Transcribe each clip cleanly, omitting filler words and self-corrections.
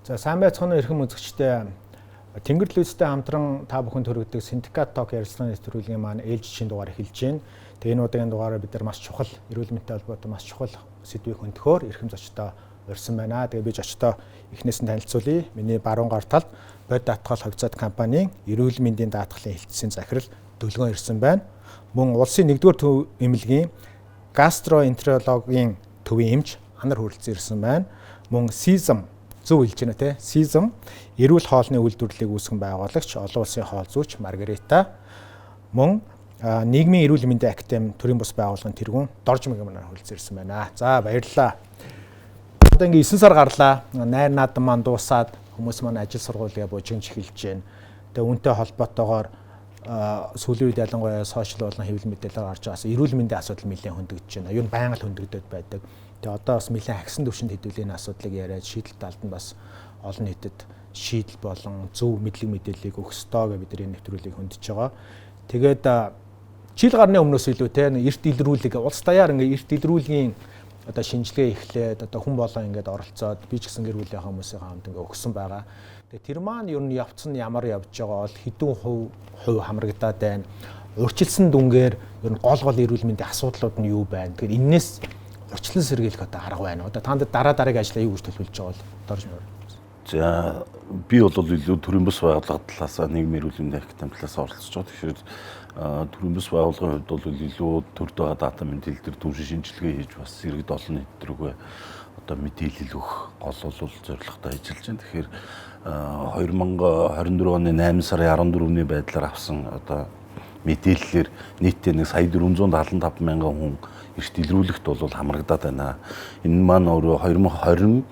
За сайн байцгаана уу эрхэм үзэгчдээ. Тэнгэр телевизтэй хамтран та бүхэнд хүргэдэг Syndicate Talk ярилцлагын нэвтрүүлгийн маань ээлжийн дугаар эхэлж байна. Тэгээ энэ удаагийн дугаараар бид нар маш чухал эрүүл мэндтэй холбоотой маш чухал сэдвийг хөндөөхөөр эрхэм зочдоо урьсан байна. Тэгээ би зочдоо эхнээс нь танилцуулъя. Миний баруун гар талд Бод даатгал хувьцаат компанийн эрүүл мэндийн даатгалын хэлтсийн захирал Дөлгөөн ирсэн байна. Мөн улсын 1-р төв эмнэлгийн гастроэнтерологийн төвийн эмч Анар Хүрэлцэн ирсэн байна. Мөн Seasm зөв хэлж байна те. Seasm эрүүл хоолны үйлдвэрлэлийг үүсгэн байгуулагч олон улсын хоол зүйч Маргарита. Мөн нийгмийн эрүүл мэндийн академи төрийн бус байгууллагын тэргүүн Доржмиг Анар Хүрэлцэн ирсэн байна. За баярлалаа. Одоо ингээ 9 сар гарлаа. Найр наадам маань дуусаад хүмүүс маань ажил сургуулиа бужигч эхэлж байна. Тэгээ үүнтэй холбоотойгоор сүүлийн үед ялангуяа сошиал болон хэвлэл мэдээлэлээр гарч байгаас эрүүл мэндийн асуудал нэлээд хөндөгдөж байна. Юу н байнга л хөндөгдөд байдаг. Тэгээ одоо бас нэлээд агсан төвшөнд хэдүүлээ энэ асуудлыг яриад шийдэл талд нь бас олон нийтэд шийдэл болон зөв мэдлэг мэдээллийг өгөх ёстой гэж бид нар энэ нэвтрүүлгийг хөндөж байгаа. Тэгээд жил гарны өмнөөс илүү те эрт илрүүлэг улс даяар ингээ эрт илрүүлгийн одоо шинжилгээ эхлээд одоо хүн болон ингээд оролцоод би ч гэсэн гэр бүлийн хүмүүсийн хамт ингээ өгсөн байгаа. Тэгээ тэр маань ер нь явц нь ямар явж байгаа бол хэдэн хувь хамрагдаад байна. Урьдчилсан дүнгээр ер нь гол эрүүл мэндийн асуудлууд нь юу байна. Тэгэхээр энээс урьдчилан сэргийлэх одоо арга байна. Одоо танд дараагийн ажлаа юу гэж төлөвлөж байгаа бол дорж мөр. За би бол илүү төрийн бус байгууллага талаас нийгмийн эрүүл мэндийн академи талаас оролцож байгаа. Тэгэхээр төрийн бус байгууллагын хувьд бол илүү төрд байгаа дата мэдээлэл төр түвшин шинжилгээ хийж бас иргэд олон нийт төрөөгөө одоо мэдээлэл өгөх гол бол зорилготой ажиллаж байна. Тэгэхээр 2024 оны 8 сарын 14-ний байдлаар авсан одоо мэдээллээр нийтдээ 1,475 мянган хүн эрт илрүүлэгт бол хамрагдаад байна. Энэ маань өөрөө 2020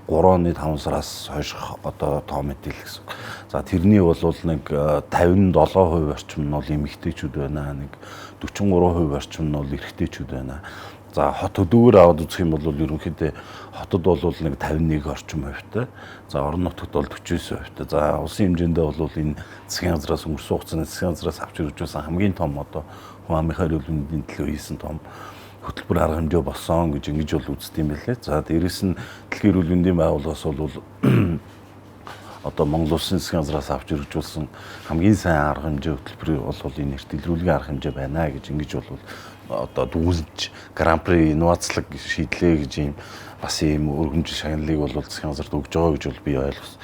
3 оны 5 сараас хойш одоо тоо мэдээлэл гэсэн. За тэрний бол нэг 57% орчим нь бол эмэгтэйчүүд байна. Нэг 43% орчим нь бол эрэгтэйчүүд байна. За хот хөдөөөр аваад үзэх юм бол ерөнхийдөө хотод бол нэг 51 орчим хувьтай. За орон нутагт бол 49%. За улсын хэмжээндээ бол энэ засгийн газраас өнгөрсөн хугацааны засгийн газраас авч ирүүлсэн хамгийн том одоо хүн амынхаа эрүүл мэндийн төлөө хийсэн том хөтөлбөр арга хэмжээ болсон гэж ингэж бол үздэг юм байлээ. За дээрэс нь дэлхийн эрүүл мэндийн байгууллагаас бол одоо Монгол Улсын засгийн газраас авч ирүүлсэн хамгийн сайн арга хэмжээ хөтөлбөр бол энэ эрт илрүүлгийн арга хэмжээ байна гэж ингэж бол одоо дүүлж гран-при инновацлог шийдлээ гэж юм бас ийм өргөмжил шагналыг бол засгийн газарт өгж байгаа гэж бол би ойлгосон.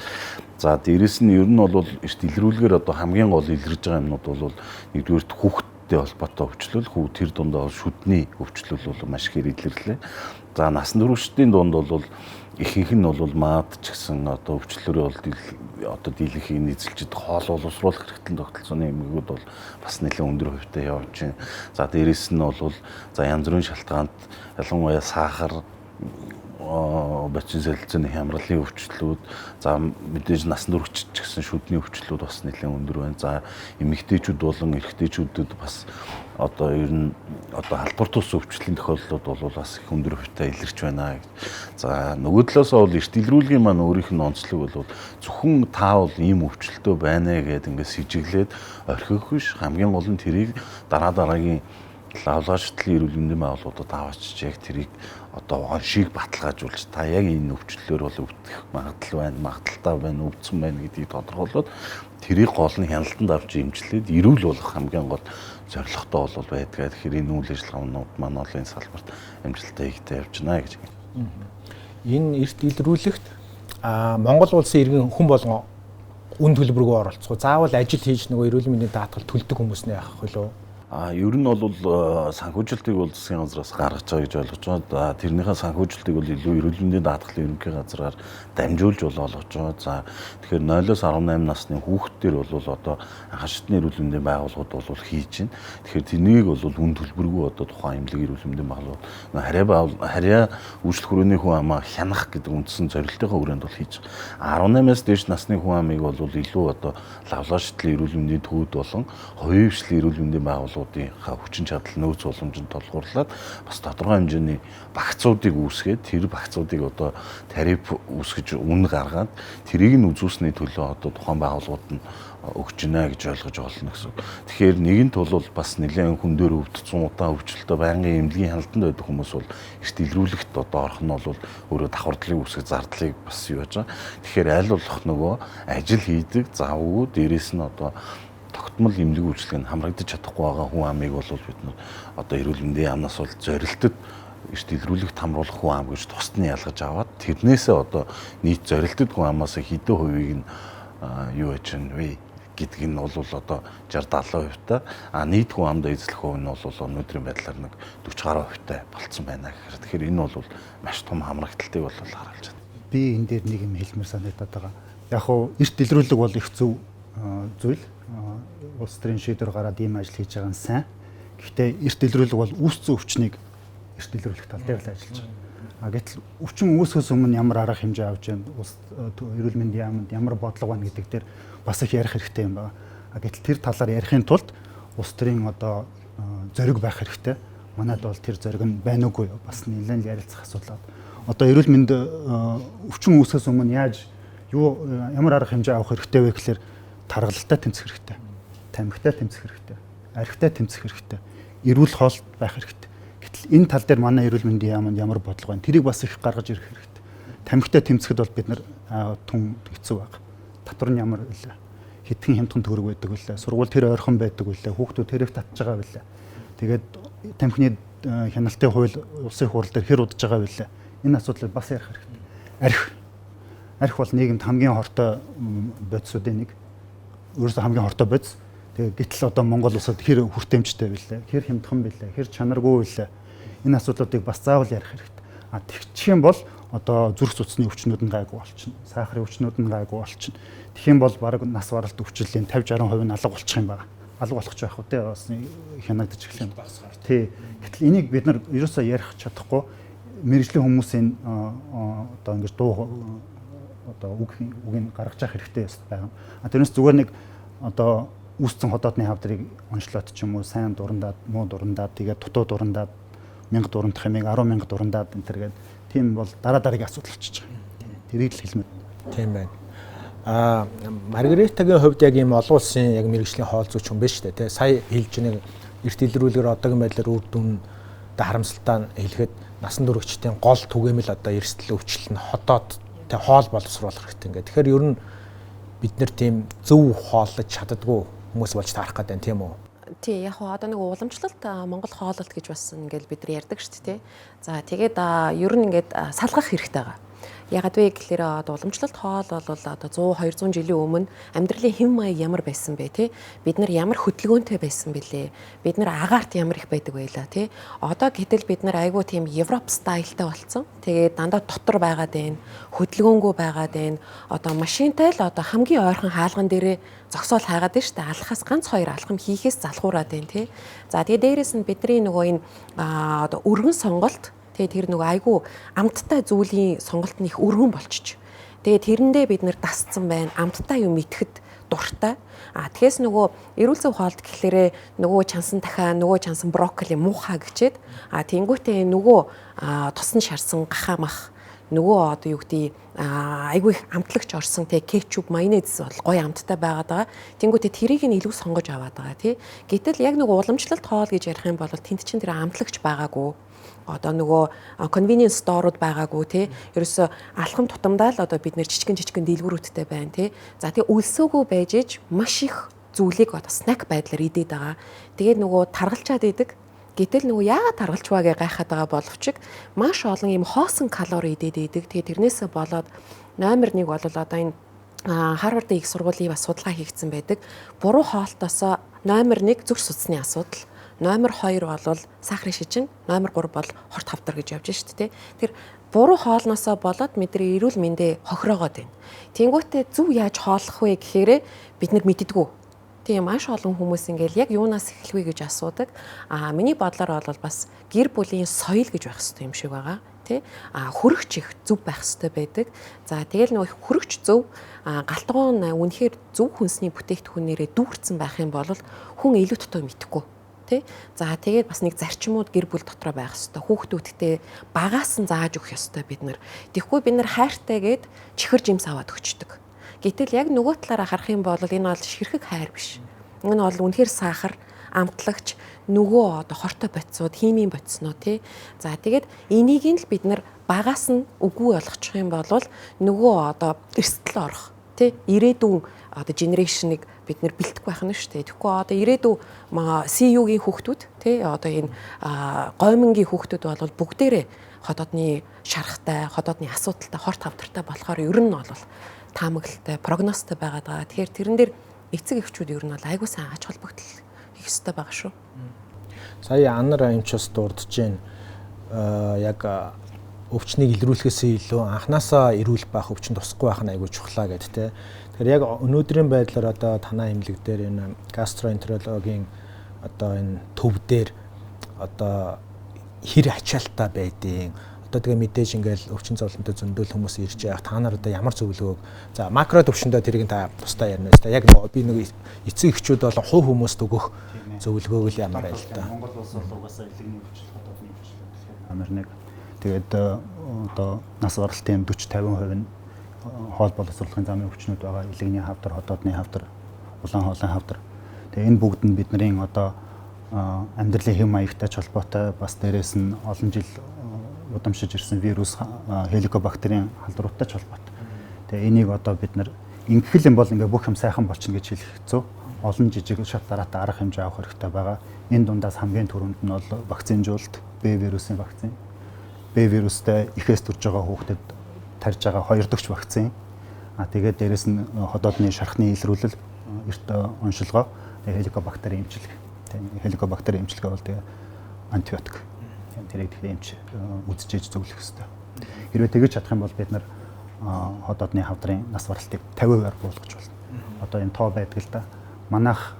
За дээрэс нь ер нь бол эрт илрүүлгээр одоо хамгийн гол илэрж байгаа юмнууд бол нэгдүгээр хүүхдтэй холбоотой өвчлөл, тэр дундаа шүдний өвчлөл бол маш ихээр илэрлээ. За насан туршидтын дунд бол ихэнх нь бол маад ч гэсэн одоо өвчлөлөөр бол одоо дийлэнхийг нийцэлж хоол боловсруулах хэрэгтэн тогтолцооны эмгэгүүд бол бас нэлээд өндөр хувьтай явж байна. За дээрэс нь бол за янз бүрийн шалтгаанд ялангуяа сахар бачин солилцооны хямралын өвчлөлүүд за мэдээж насан туршид ч гэсэн шүдний өвчлөлүүд бас нэлээд өндөр байна. За эмэгтэйчүүд болон эрэгтэйчүүдэд бас одоо ер нь одоо халдвар тус өвчлөлийн тохиолдлууд бол бас их өндөр хувьтай илэрч байна гэж. За нөгөө талаас бол эрт илрүүлгийн маань өөрийнх нь онцлог бол зөвхөн та бол ийм өвчлөлтөө байна гэдэг ингээд сэжиглээд орхих биш хамгийн гол нь тэрийг дараагийн лавлажтлын эрүүл мэндийн байгууллагуудад аваачиж яг тэрийг одоо оншийг баталгаажуулж та яг энэ өвчлөлөөр бол өвдөх магадaltaй байна, өвдсөн байна гэдгийг тодорхойлоод тэрийг гол нь хяналтанд авч имжлээд эрүүл болох хамгийн гол зорилготой бол байдгаа. Тэгэхээр энэ үйл ажиллагаанууд маань бол энэ салбарт амжилттай хийгдэж явж байна гэж. Энэ эрт илрүүлэгт Монгол улсын иргэн хүн болгон үн төлбөргөө оролцох. Заавал ажил хийж нөгөө эрүүл мэндийн даатгал төлдөг хүмүүс нэ явах хөлөө. Ер нь бол санхүүжилтийг бол засгийн газраас гаргаж байгаа гэж ойлгож байна. Тэрнийхээ санхүүжилтийг бол илүү эрүүл мэндийн даатгалын ерөнхий газраар дамжуулж болгож байгаа. За тэгэхээр 0-18 насны хүүхдтэр бол одоо анхан шатны эрүүл мэндийн байгууллагууд бол хийж байна. Тэгэхээр тэнийг бол үн төлбөргүй одоо тухайн эмнэлэг эрүүл мэндийн байгууллагууд харьяа үйлчлэх хүрээний хүн амаа хянах гэдэг үндсэн зорилтынхаа хүрээнд бол хийж байгаа. 18-аас дээш насны хүн амыг бол илүү одоо лавлажтлын эрүүл мэндийн төвд болон хувийн хвшлийн эрүүл мэндийн байгууллагууд хүчин чадал нөөц боломжинд толгуурлаад бас тодорхой хэмжээний багцуудыг үүсгээд тэр багцуудыг одоо тариф үүсгэж үнэ гаргаад тэрийг нь үзүүлсний төлөө одоо тухайн байгууллагууд нь өгч гинэ гэж ойлгож болно гэсэн. Тэгэхээр нэгэн тул бол бас нэлээд хүн дээр өвдсөн удаан өвчлөлтөө байнгын эмнэлгийн хяналтанд байдаг хүмүүс бол эрт илрүүлэгт одоо орох нь бол өөрөө давхардлыг үүсгэх зардлыг бас юу яаж байгаа. Тэгэхээр аль болох нөгөө ажил хийдэг завгүй дээрэс нь одоо тогтмол эмнэлэг үйлчлэг нь хамрагдаж чадахгүй байгаа хүн амыг бол бид нар одоо эрүүл мэндийн яамнаас бол зорилтод эрт илрүүлэгт хамруулах хүн ам гэж тусад нь ялгаж аваад тэрнээсээ одоо нийт зорилтод хүн амаас хэдэн хувийг нь юу яж вэ гэдг нь бол одоо 60-70% та нийт хүн амд эзлэх хувь нь бол өнөөдрийн байдлаар нэг 40% та болцсон байна гэхээр тэгэхээр энэ бол маш том хамрагдалтыг бол харуулж байна. Би энэ дээр нэг юм хэлмээр санагдаад байгаа. Яг хуу эрт илрүүлэг бол их зөв зүйл. Улс төрийн шийдвэр гараад ийм ажил хийж байгаа нь сайн. Гэхдээ эрт илрүүлэг бол үүссэн өвчнийг эрт илрүүлэх тал дээр л ажиллаж байгаа. Гэтэл өвчин үүсгэхээс өмнө ямар арга хэмжээ авч яана, улс эрүүл мэндийн яамд ямар бодлого байна гэдэг дээр бас их ярих хэрэгтэй юм байна. Гэтэл тэр талаар ярихын тулд улс төрийн одоо зориг байх хэрэгтэй. Манайд бол тэр зориг нь байна уугүй бас нэлээд ярилцах асуудал. Одоо эрүүл мэнд өвчин үүсгэхээс өмнө яаж ямар арга хэмжээ авах хэрэгтэй вэ гэхээр тархалтай тэмцэх хэрэгтэй. Тамхитай тэмцэх хэрэгтэй. Архитай тэмцэх хэрэгтэй. Эрүүл хоолт байх хэрэгтэй. Гэтэл энэ тал дээр манай эрүүл мэндийн яамд ямар бодлого байна? Тэрийг бас их гаргаж ирэх хэрэгтэй. Тамхитай тэмцэхэд бол бид нар түн хэцүү баг. Татвар нь ямар вэ? Хэдхэн хямдхан төгрөг байдаг вэ? Сургууль тэр ойрхон байдаг вэ? Хүүхдүүд тэрийг татж байгаа вэ? Тэгээд тамхины хяналтын хууль улсын хурал дээр хэр удаж байгаа вэ? Энэ асуудлыг бас ярих хэрэгтэй. Арх бол нийгэмд хамгийн хортой бодисуудын нэг. Өөрөөсөө хамгийн хортой бодис. Тэгээ гэтэл одоо Монгол улсад хэр хүртээмжтэй байлаа, хэр хямдхан байлаа, хэр чанаргүй байлаа. Энэ асуудлуудыг бас заавал ярих хэрэгтэй. Тэгчих юм бол одоо зүрх судасны өвчнүүд нь гайгүй болчихно. Сахарын өвчнүүд нь гайгүй болчихно. Тэгэх юм бол бараг нас баралт өвчлөлийн 50-60% нь алга болчих юм байна. Алга болох ч байх уу те бас хянагдаж эхлэх юм. Тий. Гэтэл энийг бид нар ерөөсөө ярих чадахгүй мэрэгжлийн хүмүүсийн одоо ингэж дуу одоо үгийг гаргаж явах хэрэгтэй байна. Тэрнээс зүгээр нэг одоо үүсцэн ходоодны хавдрыг онцлоод ч юм уу сайн дурандаад муу дурандаад тэгээд дутуу дурандаад 1000 дурандах юмыг 100000 дурандаад энэ төргээд тийм бол дараагийн асуудал болчихж байгаа. Тэрийг л хэлмээр. Тийм байна. Маргаретагийн хувьд яг ийм олон улсын яг мэрэгжлийн хоол зүйч хүн биш үү те. Сая хэлж нэг эрт илрүүлгээр одоогийн байдлаар үр дүн харамсалтай хэлэхэд насан туршидтын гол түгээмэл одоо эрсдэл өвчлөл нь ходоод те хоол боловсруулах хэрэгтэй ингээд. Тэгэхээр ер нь бид нэр тийм зөв хооллож чаддгүй хүмүүс болж таарах гэдэг юм тийм үү? Тий, яг одоо нэг уламжлалт Монгол хооллолт гэж бас ингээд бид нар ярьдаг шүү дээ. За тэгээд ер нь ингээд салгах хэрэгтэй байгаа. Ягаад вэ гэхээр одоо уламжлалт хоол бол одоо 100-200 жилийн өмнө амьдралын хэм маяг ямар байсан бэ те? Бид нар ямар хөдөлгөөнтэй байсан бэлээ? Бид нар агаарт ямар их байдаг байлаа те? Одоо гэтэл бид нар айгүй тийм Европ стайлтай болцсон. Тэгээд дандаа дотор байгаад байна. Хөдөлгөөнгүй байгаад байна. Одоо машинтай л одоо хамгийн ойрхон хаалган дээрээ зогсоол хайгаад байна шүү дээ. Алхахаас ганц хоёр алхам хийхээс залхуураад байна те. За тэгээд дээрэс нь бидний нөгөө энэ одоо өргөн сонголт тэгээд тэр нөгөө айгүй амттай зүйлийн сонголт нь их өргөн болчих. Тэгээд тэрэндээ бид нэр дасцсан байна. Амттай юм итгэхэд дуртай. Тэгээс нөгөө эрүүл зөв хоолт гэхлээрээ нөгөө чансан дахиа, нөгөө чансан брокколи муухай гэчээд тэнгуүтээ нөгөө тосон шарсан гахамах нөгөө одоо юу гэдэг айгүй их амтлагч орсон те кетчуп майонез бол гоё амттай байгаад байгаа. Тэнгүүтээ тэрийг нь илүү сонгож аваад байгаа тий. Гэтэл яг нөгөө уламжлалт хоол гэж ярих юм бол тэнд чинь тэр амтлагч байгаагүй. Одоо нөгөө convenience store-уд байгаагүй тий. Ерөөсө алхам тутамдаа л одоо бид нэр жижигэн дийлгүүрүүдтэй байна тий. За тий өлсөөгөө байж иж маш их зүйлийг одоо снак байдлаар идээд байгаа. Тэгээд нөгөө таргалчаад идэг. Гэтэл нөгөө яагаад таргалч байгааг гайхаад байгаа боловч маш олон юм хоосон калори идээд идэг. Тэгээд тэрнээсээ болоод номер 1 бол одоо энэ Харвардын их сургуулийн бас судалгаа хийгдсэн байдаг. Буруу хоолтоосоо номер 1 зүрх судасны асуудал. Номер 2 бол сахарын шижин, номер 3 бол хорт хавдар гэж явж шүү дээ. Тэр буруу хоолноосоо болоод бидний эрүүл мэндэ хохироогоод байна. Тэнгүүтээ зөв яаж хооллох вэ гэхээр бид нар мэддэггүй. Тийм маш олон хүмүүс ингээл яг юунаас эхлэх вэ гэж асуудаг. Миний бодлоор бол бас гэр бүлийн соёл гэж байх хэрэгтэй юм шиг байгаа. Тэ? Хөрөгч их зөв байх хэрэгтэй байдаг. За тэгэл нөгөө хөрөгч зөв галтгоон үнэхээр зөв хүнсний бүтээгдэхүүнээрээ дүүрсэн байх юм бол хүн илүү дотоо мэдхгүй. За тэгээд бас нэг зарчмууд гэр бүл дотроо байх хэрэгтэй. Хүүхдүүдтэй багаас нь зааж өгөх ёстой бид нар. Тэгэхгүй бид нар хайртайгээд чихэр жимс аваад өгчдөг. Гэтэл яг нөгөө талаараа харах юм бол энэ бол ширхэг хайр биш. Энэ бол үнэхээр сахар, амтлагч, нөгөө одоо хортой бодисууд, химийн бодисноо тий. За тэгээд энийг л бид нар багаас нь үгүй болгочих юм бол нөгөө одоо эрсдэл орох тий. Ирээдүйн одоо генерашныг бид нэр бэлтгэх байх нь шүү дээ. Тэгэхгүй одоо ирээдүйн CU-гийн хүүхдүүд тий одоо энэ гомингийн хүүхдүүд бол бүгдээрээ хотоодны шарахтай, хотоодны асуудалтай, хорт хавтартай болохоор ер нь бол таамаглалтай, прогнозтой байгаад байгаа. Тэгэхээр тэрэн дээр эцэг эхчүүд ер нь бол айгүй сайн ач холбогдол хийх хэрэгтэй байгаа шүү. Сая анар амчаас дурдж जैन яг өвчнийг илрүүлэхээс илүү анханасаа эрүүл байх, өвчин тусахгүй байх нь айгүй чухлаа гэдэг те. Тэгэхээр яг өнөөдрийн байдлаар одоо танаа эмнэлэг дээр энэ гастроэнтерологийн одоо энэ төв дээр одоо хэр ачаалтаа байдیں۔ Одоо тэгээ мэдээж ингээл өвчин зовлонтой зөндөөл хүмүүс ирж байгаа. Та нар одоо ямар зөвлөгөөг за макро төвшөндөө тэрийг та тусдаа ярина шүү дээ. Яг би нэг эцэг эхчүүд болон хувь хүмүүст өгөх зөвлөгөөг л ямар байл та. Монгол улс бол угаасаа илэгний өвчин, хотоодны өвчин гэхээр номер 1. Тэгээд одоо нас баралтын 40-50% нь хоол боловсруулалтын замын өвчнүүд байгаа. Илэгний хавдар, хотоодны хавдар, улаан хоолойн хавдар. Тэгээд энэ бүгд нь бидний одоо амьдралын хэм маягтай холбоотой, бас дээрээс нь олон жил удамшиж ирсэн вирус, хеликобактерийн халдваруудтай холбоотой. Тэгээ энийг одоо бид нар ингэх юм бол ингээ бүх юм сайхан болчихно гэж хэлэх хэцүү. Олон жижиг шат дараатай арга хэмжээ авах хэрэгтэй байгаа. Энэ дундаас хамгийн түрүүнд нь бол вакцинжуулалт, Б вирусын вакцин. Б вирустай ихээс төрж байгаа хүүхдэд тарьж байгаа 2 дахь вакцин. Тэгээд дээрэс нь хотоодны шархны илрүүлэл, эрт оншилгоо, хеликобактерийн эмчилгээ. Хеликобактерийн эмчилгээ бол тэгээ антибиотик. Тэрийг тэгэхээр эмч үзэж зөвлөх хэрэгтэй. Хэрвээ тэгэж чадах юм бол бид нар хотоодны хавдрын нас баралтыг 50%-аар буулгаж болно. Одоо энэ тоо байдаг л да. Манайх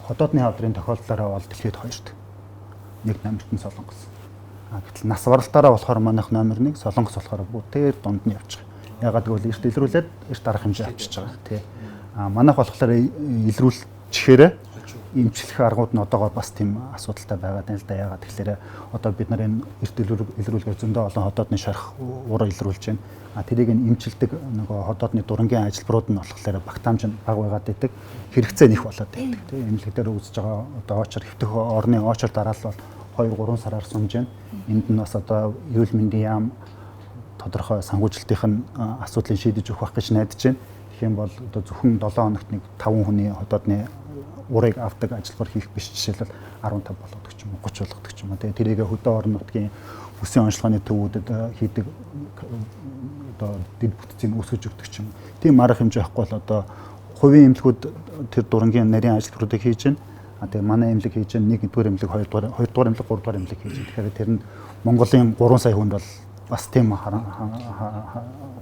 хотоодны хавдрын тохиолдлоороо бол дэлхийд 2-т. Нэг намиртан Солонгос. Гэтэл нас баралтаараа болохоор манайх номер 1, Солонгос болохоор бүтээр дунд нь явж байгаа. Ягаад гэвэл эрт илрүүлээд эрт арга хэмжээ авчиж байгаа тий. Манайх болохоор илрүүлчихээрээ эмчлэх аргууд нь одоогоор бас тийм асуудалтай байгаа юм л да. Ягаад тэгэхээр одоо бид нар энэ эрт илрүүлгээр зөндөө олон хотоодны шарх ураа илрүүлж байна. Тэрийг эмчилдэг нөгөө хотоодны дурангийн ажилбарууд нь болохоор багтаамж нь бага байгаад байдаг. Хэрэгцээ нэх болоод байдаг. Тийм эмнэлэг дээр үзэж байгаа одоо очор хэвтэх орны очор дараалал бол 2-3 сараар сумж байна. Энд нь бас одоо эрүүл мэндийн яам тодорхой санхүүжилтийн асуудлыг шийдэж өгөх байх гэж найдаж байна. Тэгэх юм бол одоо зөвхөн 7 хоногт нэг 5 хүний хотоодны урыг авдаг ажилбар хийх биш, жишээлбэл 15 болгодог ч юм уу, 30 болгодог ч юм уу. Тэгээ тэрийг хөдөө орон нутгийн бүсийн онцлогооны төвүүдэд хийдэг одоо дэд бүтцийг үүсгэж өгдөг ч юм. Тийм арга хэмжээ авахгүй бол одоо хувийн эмнэлгүүд тэр дурангийн нарийн ажилбаруудыг хийж байна. Тэгээ манай эмнэлэг хийж байна, 1-р эмнэлэг, 2-р эмнэлэг, 3-р эмнэлэг хийж байна. Тэгэхээр тэр нь Монголын 3 сая хүнд бол бас тийм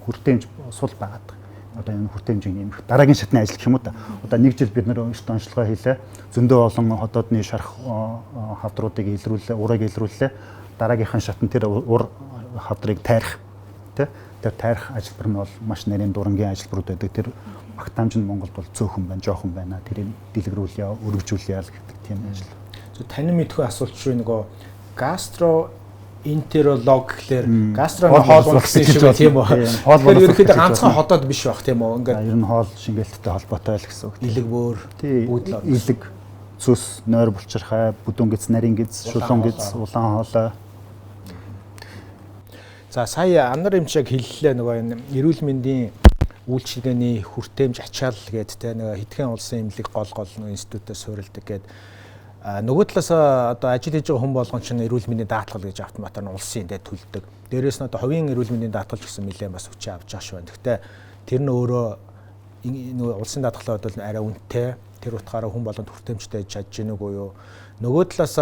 хүртээмж сул байгаад байна. Одоо энэ хүртээмжийн нэмэх дараагийн шатны ажил гэх юм уу та. Одоо 1 жил бид нэр өөрсдөө онцлогоо хийлээ. Зөндөө олон хотоодны шарх хавдруудыг илрүүлээ, урыг илрүүлээ. Дараагийнхын шатнд тэр ур хавдрыг тайрах. Тэ? Тэр тайрах ажилбар нь бол маш нарийн дурангийн ажилбарууд байдаг. Тэр багтаамж нь Монголд бол цөөхөн байна, жоохон байна. Тэрийг дэлгэрүүлээ, өргөжүүлээ гэдэг тийм ажил. Танин мэдхүй асуулт шүү нөгөө гастроэнтеролог гэхлээр гастроны хоол ундсан шиг тийм үү. Тэгэхээр ерөөхдөө ганцхан хотоод биш байх тийм үү. Ингээд ер нь хоол шингээлттэй холбоотой л гэсэн үг. Илэг бөөр бүгд илэг, цус, нойр булчирхай, бүдүүн гэц, нарийн гэц, шулуун гэц, улаан хоолой. За сая анар эмчийг хэллээ нөгөө энэ эрүүл мэндийн үйлчилгээний хүртээмж ачаал гэдэг те нөгөө хэдхэн улсын эмнэлэг гол институтээр суурилдаг гэдэг. Нөгөө талаас одоо ажил хийж байгаа хүн болгон чинь эрүүл мэндийн даатгал гэж автоматар нь улсын дэ төлдөг. Дээрээс нь одоо хувийн эрүүл мэндийн даатгал гэсэн нэлээд бас хүчээ авч байгаа шүү байна. Гэхдээ тэр нь өөрөө нөгөө улсын даатгалаа бодвол арай үнэтэй. Тэр утгаараа хүн болгонд хүртээмжтэй чадж гинэ үгүй юу. Нөгөө талаас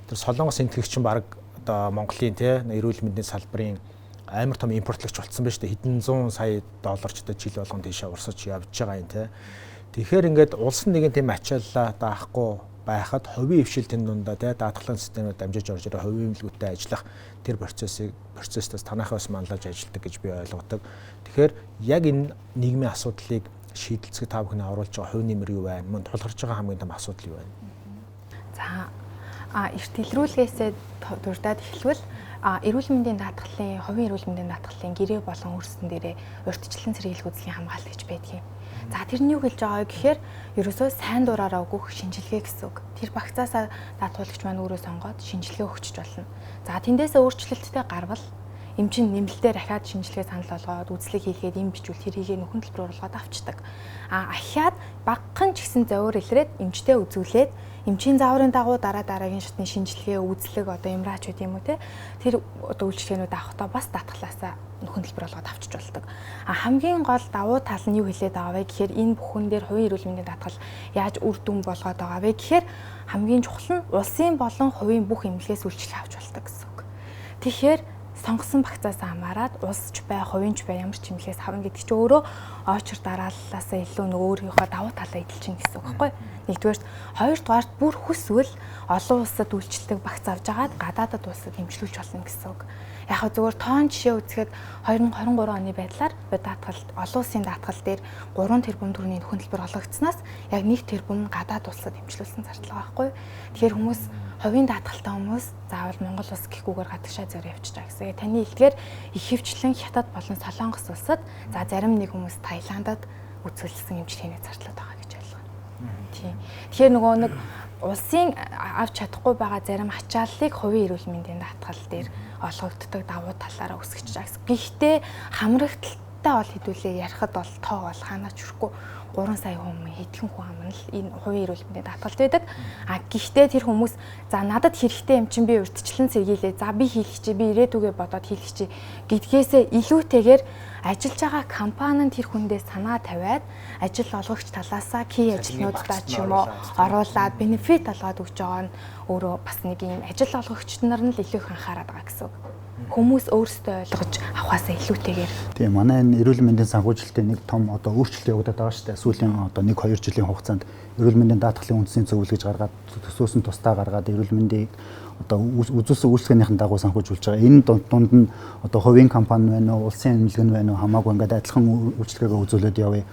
тэр Солонгос энтгэгч чинь баг одоо Монголын те эрүүл мэндийн салбарын амар том импортлагч болсон байна шүү дээ. Хэдэн 100 сая долларчтай жил болгон тийшээ урсаж явж байгаа юм те. Тэгэхээр ингээд улс нэгэн тийм ачааллаа даахгүй байхад хувийн хвшилтийн дундаа те даатгалын системээр дамжиж орж ирээ хувийн эмнэлгүүтээ ажиллах тэр процессээс танахаас манлаж ажилладаг гэж би ойлгодог. Тэгэхээр яг энэ нийгмийн асуудлыг шийдэлцэх та бүхний оруулж байгаа хувийн нэмэр юу байна? Мөн тулгарч байгаа хамгийн том асуудал юу байна? За эрт илрүүлгээсээ дурдаад эхлэвэл эрүүл мэндийн даатгалын, хувийн эрүүл мэндийн даатгалын гэрээ болон өрсөн дээрээ урьдчилан сэргийлэх үзлийн хамгаалалт гэж байдгийг. За тэрний юу хэлж байгаа вэ гэхээр ерөөсөө сайн дураараа өгөх шинжилгээ гэсэн үг. Тэр багцаасаа даатгуулагч маань өөрөө сонгоод шинжилгээ өгч болно. За тэндээсээ өөрчлөлттэй гарвал эмчин нэмэлтээр дахиад шинжилгээ санал болгоод үзлэг хийлгээд эм бичвэл тэрийг нөхөн төлбөр оруулаад авчдаг. Ахиад багхан ч гэсэн зовир илрээд эмчтэй үзүүлээд эмчийн зааврын дагуу дараагийн шатны шинжилгээ үзлэг одоо эмраач гэдэг юм уу те тэр одоо үйлчлэгээнүүд авахдаа бас даатгалаасаа нөхөн төлбөр олгоод авчиж болдог. Хамгийн гол давуу тал нь юу хэлээд байгаа вэ гэхээр энэ бүхэн дээр хувийн эрүүл мэндийн даатгал яаж үр дүн болгоод байгаа вэ гэхээр хамгийн чухал нь улсын болон хувийн бүх эмнэлгээс үйлчлэг авч болдог гэсэн үг. Тэгэхээр сонгосон багцаас хамаарат улсч бай, хувийнч бай ямар ч эмнэлгээс авна гэдэг чинь өөрөө очор дарааллаасаа илүү нөгөө өөрийнхөө давуу талаа эдэлж чинь гэсэн үг байхгүй. Нэгдүгээрт, хоёрдугаарт бүр хүсвэл олон улсад үйлчлдэг багц авж агаад гадаадад улсад эмчлүүлж болно гэсэн үг. Яг хөө зүгээр тоон жишээ үзэхэд 2023 оны байдлаар даатгал олон улсын даатгал дээр 3 тэрбум төгрөгийн нөхөн төлбөр олгогдсноос яг 1 тэрбум нь гадаад улсад эмчлүүлсэн зардлага байхгүй. Тэгэхээр хүмүүс хувийн даатгалтай хүмүүс заавал Монгол улс гэхгүйгээр гадагшаа зөөр явж байгаа гэсэн. Таны хэлдгээр их хвчлэн Хятад болон Солонгос улсад за зарим нэг хүмүүс Таиландад үзүүлсэн эмчилгээний зардлага байгаа гэж ойлгоно. Тийм. Тэгэхээр нөгөө нэг улсын авч чадахгүй байгаа зарим ачааллыг хувийн эрүүл мэндийн даатгал дээр олгогддог давуу талаараа үсгэж байгаа. Гэхдээ хамрагдaltaй бол хэдүүлээ ярихад бол тоо бол хаанаач хүрхгүй 3 сая хүн хэдхэн хүн амнал энэ хувийн эрүүл мэндийн даатгалд байдаг. Гэхдээ тэр хүмүүс за надад хэрэгтэй юм чинь би урьдчилан сэргийлээ. За би хийх чи би ирээдүгээ бодоод хийх чи гэдгээсээ илүүтэйгээр ажиллаж байгаа компани нь тэр хүндээ санаа тавиад ажил олгогч талаасаа кey ажилтнуудаа ч юм уу оруулаад бенефит олгоод өгч байгаа нь өөрөө бас нэг юм ажил олгогчд нар нь л илүү их анхаарат байгаа гэсэн үг. Хүмүүс өөрсдөө ойлгож авахаасаа илүүтэйгээр. Тийм манай энэ эрүүл мэндийн санхүүжилтийн нэг том одоо өөрчлөлт явагдаад байгаа шүү дээ. Сүүлийн одоо 1-2 жилийн хугацаанд эрүүл мэндийн даатгалын үндэсний зөвлөл гэж гаргаад төсөөс нь тусдаа гаргаад эрүүл мэндийг одоо үзүүлсэн үйлчлэгнийхэн дагуу санхүүжүүлж байгаа. Энэ дунд нь одоо хувийн компани байна уу, улсын эмнэлэг нь байна уу хамаагүй ингээд адилхан үйлчлэгээ үзүүлээд явъя.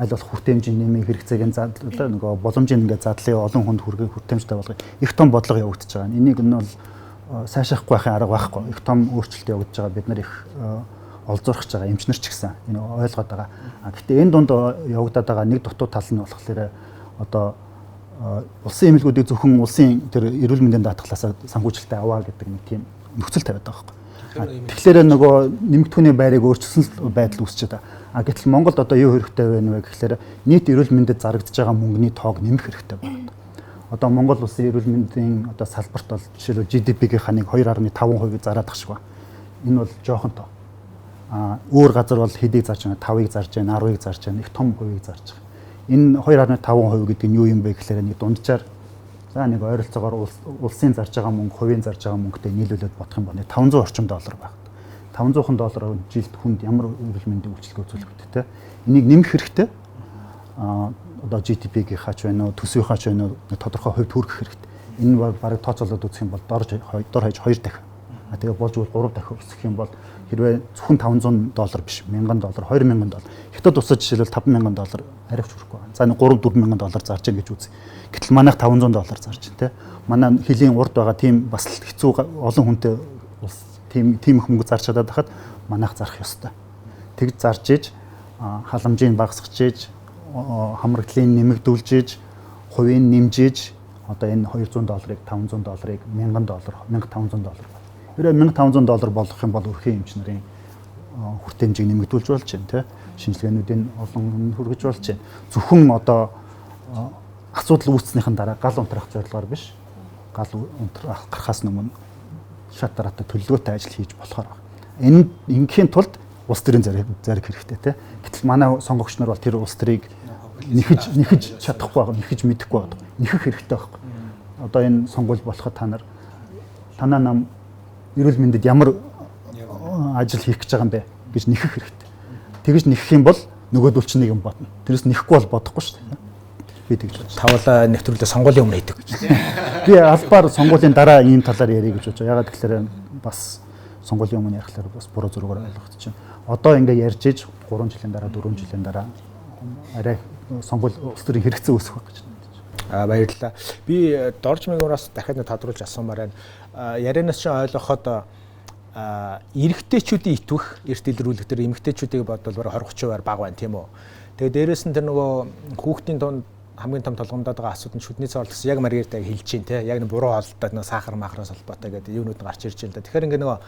Аль болох хүртээмжийн нэмийн хэрэгцээг нөгөө боломжийн ингээд задлын олон хүнд хүртээмжтэй болгоё. Их том бодлого явагдаж байгаа. Энийг нь бол сайшаахгүй байхын арга байхгүй. Их том өөрчлөлт явагдаж байгаа. Бид нар их олзуурч байгаа эмчнэр ч гэсэн энэ ойлгоод байгаа. Гэхдээ энэ дунд явагдаад байгаа нэг дутуу тал нь болохоор одоо улсын эмнэлгүүдийг зөвхөн улсын тэр эрүүл мэндийн даатгалаасаа санхүүжилттэй аваа гэдэг нэг тийм нөхцөл тавиад байгаа байхгүй. Тэгэхээр нөгөө нэмэгдэхүүний байрыг өөрчилсөн байдал үүсчихэд байгаа. Гэтэл Монголд одоо юу хэрэгтэй байна вэ гэхээр нийт эрүүл мэндэд зарагдж байгаа мөнгөний тоог нэмэх хэрэгтэй байна. Одоо Монгол улсын эрүүл мэндийн одоо салбарт бол жишээлбэл GDP-ийн нэг 2.5% зараад тах шиг ба. Энэ бол жоохон тоо. Өөр газар бол хэдийг зарж байна? 5-ыг зарж байна, 10-ыг зарж байна, их том хувийг зарж байгаа. Энэ 2.5% гэдэг нь юу юм бэ гэхээр нэг дунджаар за нэг ойролцоогоор улсын зарж байгаа мөнгө, хувийн зарж байгаа мөнгөтэй нийлүүлээд бодох юм бол $500 орчим байна. $500 жилд хүнд ямар эрүүл мэндийн үйлчилгээ үзүүлэх вэ те? Энийг нэмэх хэрэгтэй. Одоо GDP-ийн хаач байна уу, төсвийн хаач байна уу тодорхой хувьд хүргэх хэрэгтэй. Энэ бол бараг тооцоолоод үзэх юм бол дор хаяж 2 дахин. Тэгээ болж бол 3 дахин өсөх юм бол хэрвээ зөвхөн $500 биш, $1000, $2000. Хятад усад жишээлбэл $5000 арайч хүрэхгүй байна. За нэг $3-40000 зарж гин гэж үз. Гэтэл манайх $500 зарж байна те. Манай хөлийн урд байгаа тийм бас хэцүү олон хүнтэй тийм их мөнгө зарж чадаад хахад манайх зарах ёстой. Тэгж зарж иж халамжийг багасгаж иж хамрагдлыг нэмэгдүүлж иж хувийн нэмжиж одоо энэ $200-ыг $500-ыг $1000, $1500 байна. Хэрвээ $1500 болгох юм бол өрхийн эмч нарын хүртээмжийг нэмэгдүүлж болж байна те. Шинжилгээнүүдийн олон хүргэж болж байна. Зөвхөн одоо асуудал үүсснийхэн дараа гал унтрах зорилгоор биш. Гал унтрах гарахаас өмнө шат дараатай төлөвлөгөөтэй ажил хийж болохоор байна. Энэ ингийн тулд улс төрийн зариг хэрэгтэй те. Гэтэл манай сонгогч нар бол тэр улс төрийг нэхэж чадахгүй байгаа, нэхэж мэдэхгүй байгаа. Нэхэх хэрэгтэй байхгүй. Одоо энэ сонгуул болоход танаа нам эрүүл мэндэд ямар ажил хийх гэж байгаа юм бэ гэж нэхэх хэрэгтэй. Тэгэж нэхэх юм бол нөгөөдөл чинь нэг юм бодно. Тэрээс нэхгүй бол бодохгүй шүү дээ. Би тэгж байна. Тавлаа нэвтрүүлээ сонгуулийн өмнө хийдэг гэж. Би албаар сонгуулийн дараа ийм талаар ярих гэж бодож байгаа. Ягаад гэхээр бас сонгуулийн өмнө ярихлаар бас буруу зургаар ойлгогдож байна. Одоо ингээ ярьж иж 3 жилийн дараа 4 жилийн дараа арай сонгуул улс төрийн хэрэгцээ үүсэх байх гэж байна. Баярлалаа. Би Дорж Мигураас дахиад нэг тодруулж асуумаар байна. Ярианаас чинь ойлгоход эрэгтэйчүүдийн итвэх эрт илрүүлэх төр эмэгтэйчүүдийг бодвол бараг 20-30%-аар бага байна тийм үү. Тэгээ дээрэс нь тэр нөгөө хүүхдийн тунд хамгийн том толгомдоод байгаа асуудал нь шүдний цоолт гэсэн яг Маргаритаг хэлж чинь те яг нэг буруу холдоод нөгөө сахар махраас холбоотой гэдэг юунууд гарч ирж байна да. Тэгэхээр ингээ нөгөө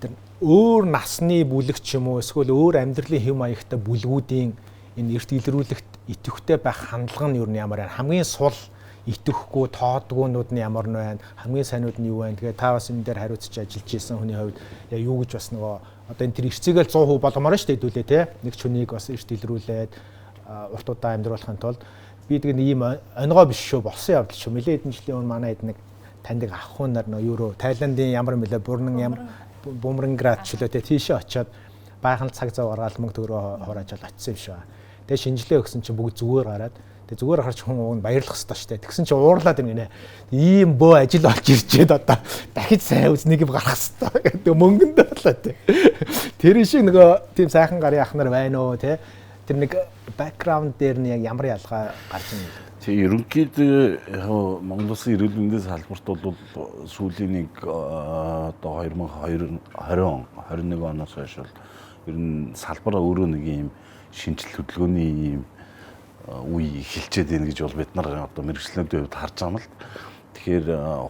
тэр өөр насны бүлэг ч юм уу эсвэл өөр амьдралын хэм маягтай бүлгүүдийн энэ эрт илрүүлэгт идэвхтэй байх хандлага нь юу нь ямар байна? Хамгийн сул идэвхгүй тоодгуунууд нь ямар нь байна? Хамгийн сайнуд нь юу байна? Тэгээ та бас энэ дээр хариуцж ажиллаж исэн хүний хувьд юу гэж бас нөгөө одоо энэ тэр эрцээгээл 100% болгомоор шүү дээ хэдүүлээ те. Нэг ч хүнийг бас эрт илрүүлээд урт удаа амьдруулахын тулд би тэгээд ийм онгой биш шүү болсон явдал шүү. Нэлээд хэдэн жилийн өмнө манай хэд нэг таньдаг ах хүн нар нөө евро Тайландын ямар мэлээ бүрнэн ямар Бумранград ч лөө тийшээ очиод байханд цаг зав гаргаад мөнгө төгрөгөө хурааж ол очисон юм шиг. Тэгээ шинжилгээ өгсөн чинь бүгд зүгээр гараад тэгээ зүгээр харж хүн уг нь баярлах хэрэгтэй шүү дээ. Тэгсэн чинь уурлаад юм гинэ. Ийм бөө ажил олж ирчээд одоо дахиж сайн үзнийг гарах хэрэгтэй гэдэг мөнгөнд болоо тий. Тэр шиг нөгөө тийм сайхан гарын ах нар байна уу тий. Тэр нэг бэкграунд дээр нь яг ямар ялгаа гарч ирнэ. Тэгээ ерөнхийдөө яг Монгол Улсын эрүүл мэндийн салбарт бол сүүлийн нэг одоо 2020 21 оноос хойш бол ер нь салбараа өөрөө нэг юм шинжил хөдөлгөөний юм үе эхэлчээд байна гэж бол бид нар одоо мэргэжлүүдийн хувьд харж байгаа юм л. Тэгэхээр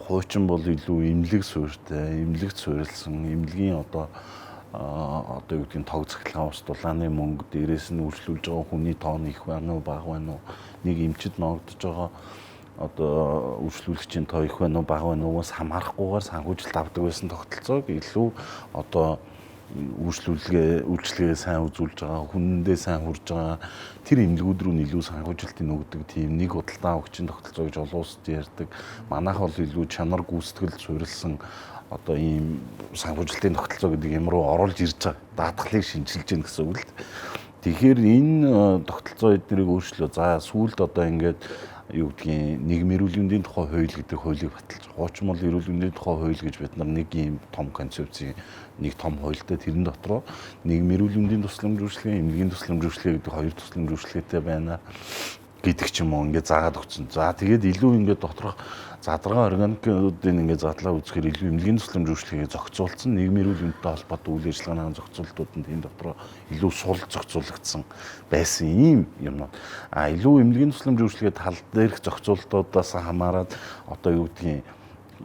хуучин бол илүү эмнэлэг суурьтай, эмнэлэгт суурилсан, эмнэлгийн одоо юу гэдгийг тог цахилгаан ус дулааны мөнгө дээрээс нь үргэлжлүүлж байгаа хүний тоон их байна уу, бага байна уу, нэг эмчид ногдож байгаа одоо үргэлжлүүлэгчийн тоо их байна уу, бага байна уу-гоос хамаарахгүйгээр санхүүжилт авдаг байсан тогтолцоог илүү одоо үйлчлэгээ сайн үзүүлж байгаа, хүнэндээ сайн хүрж байгаа тэр эмнэлгүүд рүү илүү санхүүжилтийг өгдөг тийм нэг худалдаа өгчин тогтолцоо гэж олон улсад ярьдаг. Манайх бол илүү чанар гүйцэтгэл суурилсан одоо ийм санхүүжилтийн тогтолцоо гэдэг юм руу оруулж ирж байгаа. Даатгалыг шинжилж гин гэсэн үг л. Тэгэхээр энэ тогтолцоо эднэрийг өөрчлөө. За сүүлд одоо ингээд юу гэдгийг нийгмийн эрүүл мэндийн тухай хууль гэдэг хуулийг баталж. Хуучин бол эрүүл мэндийн тухай хууль гэж бид нар нэг ийм том концепцийн нэг том хуультай тэрэн дотроо нийгмийн эрүүл мэндийн тусламж үйлчилгээ, эмнэлгийн тусламж үйлчилгээ гэдэг хоёр тусламж үйлчилгээтэй байна гэдэг ч юм уу ингээд заагаад өгсөн. За тэгээд илүү ингээд доторх задаргаа органикуудын ингээд задлаа үзэхээр илүү эмнэлгийн тусламж үйлчилгээгээ зохицуулсан, нийгмийн эрүүл мэндтэй холбоотой үйл ажиллагааны зохицуултууд нь энэ дотроо илүү сул зохицуулагдсан байсан ийм юмнууд. Илүү эмнэлгийн тусламж үйлчилгээ тал дээрх зохицуултуудаас хамаарат одоо юу гэдгийг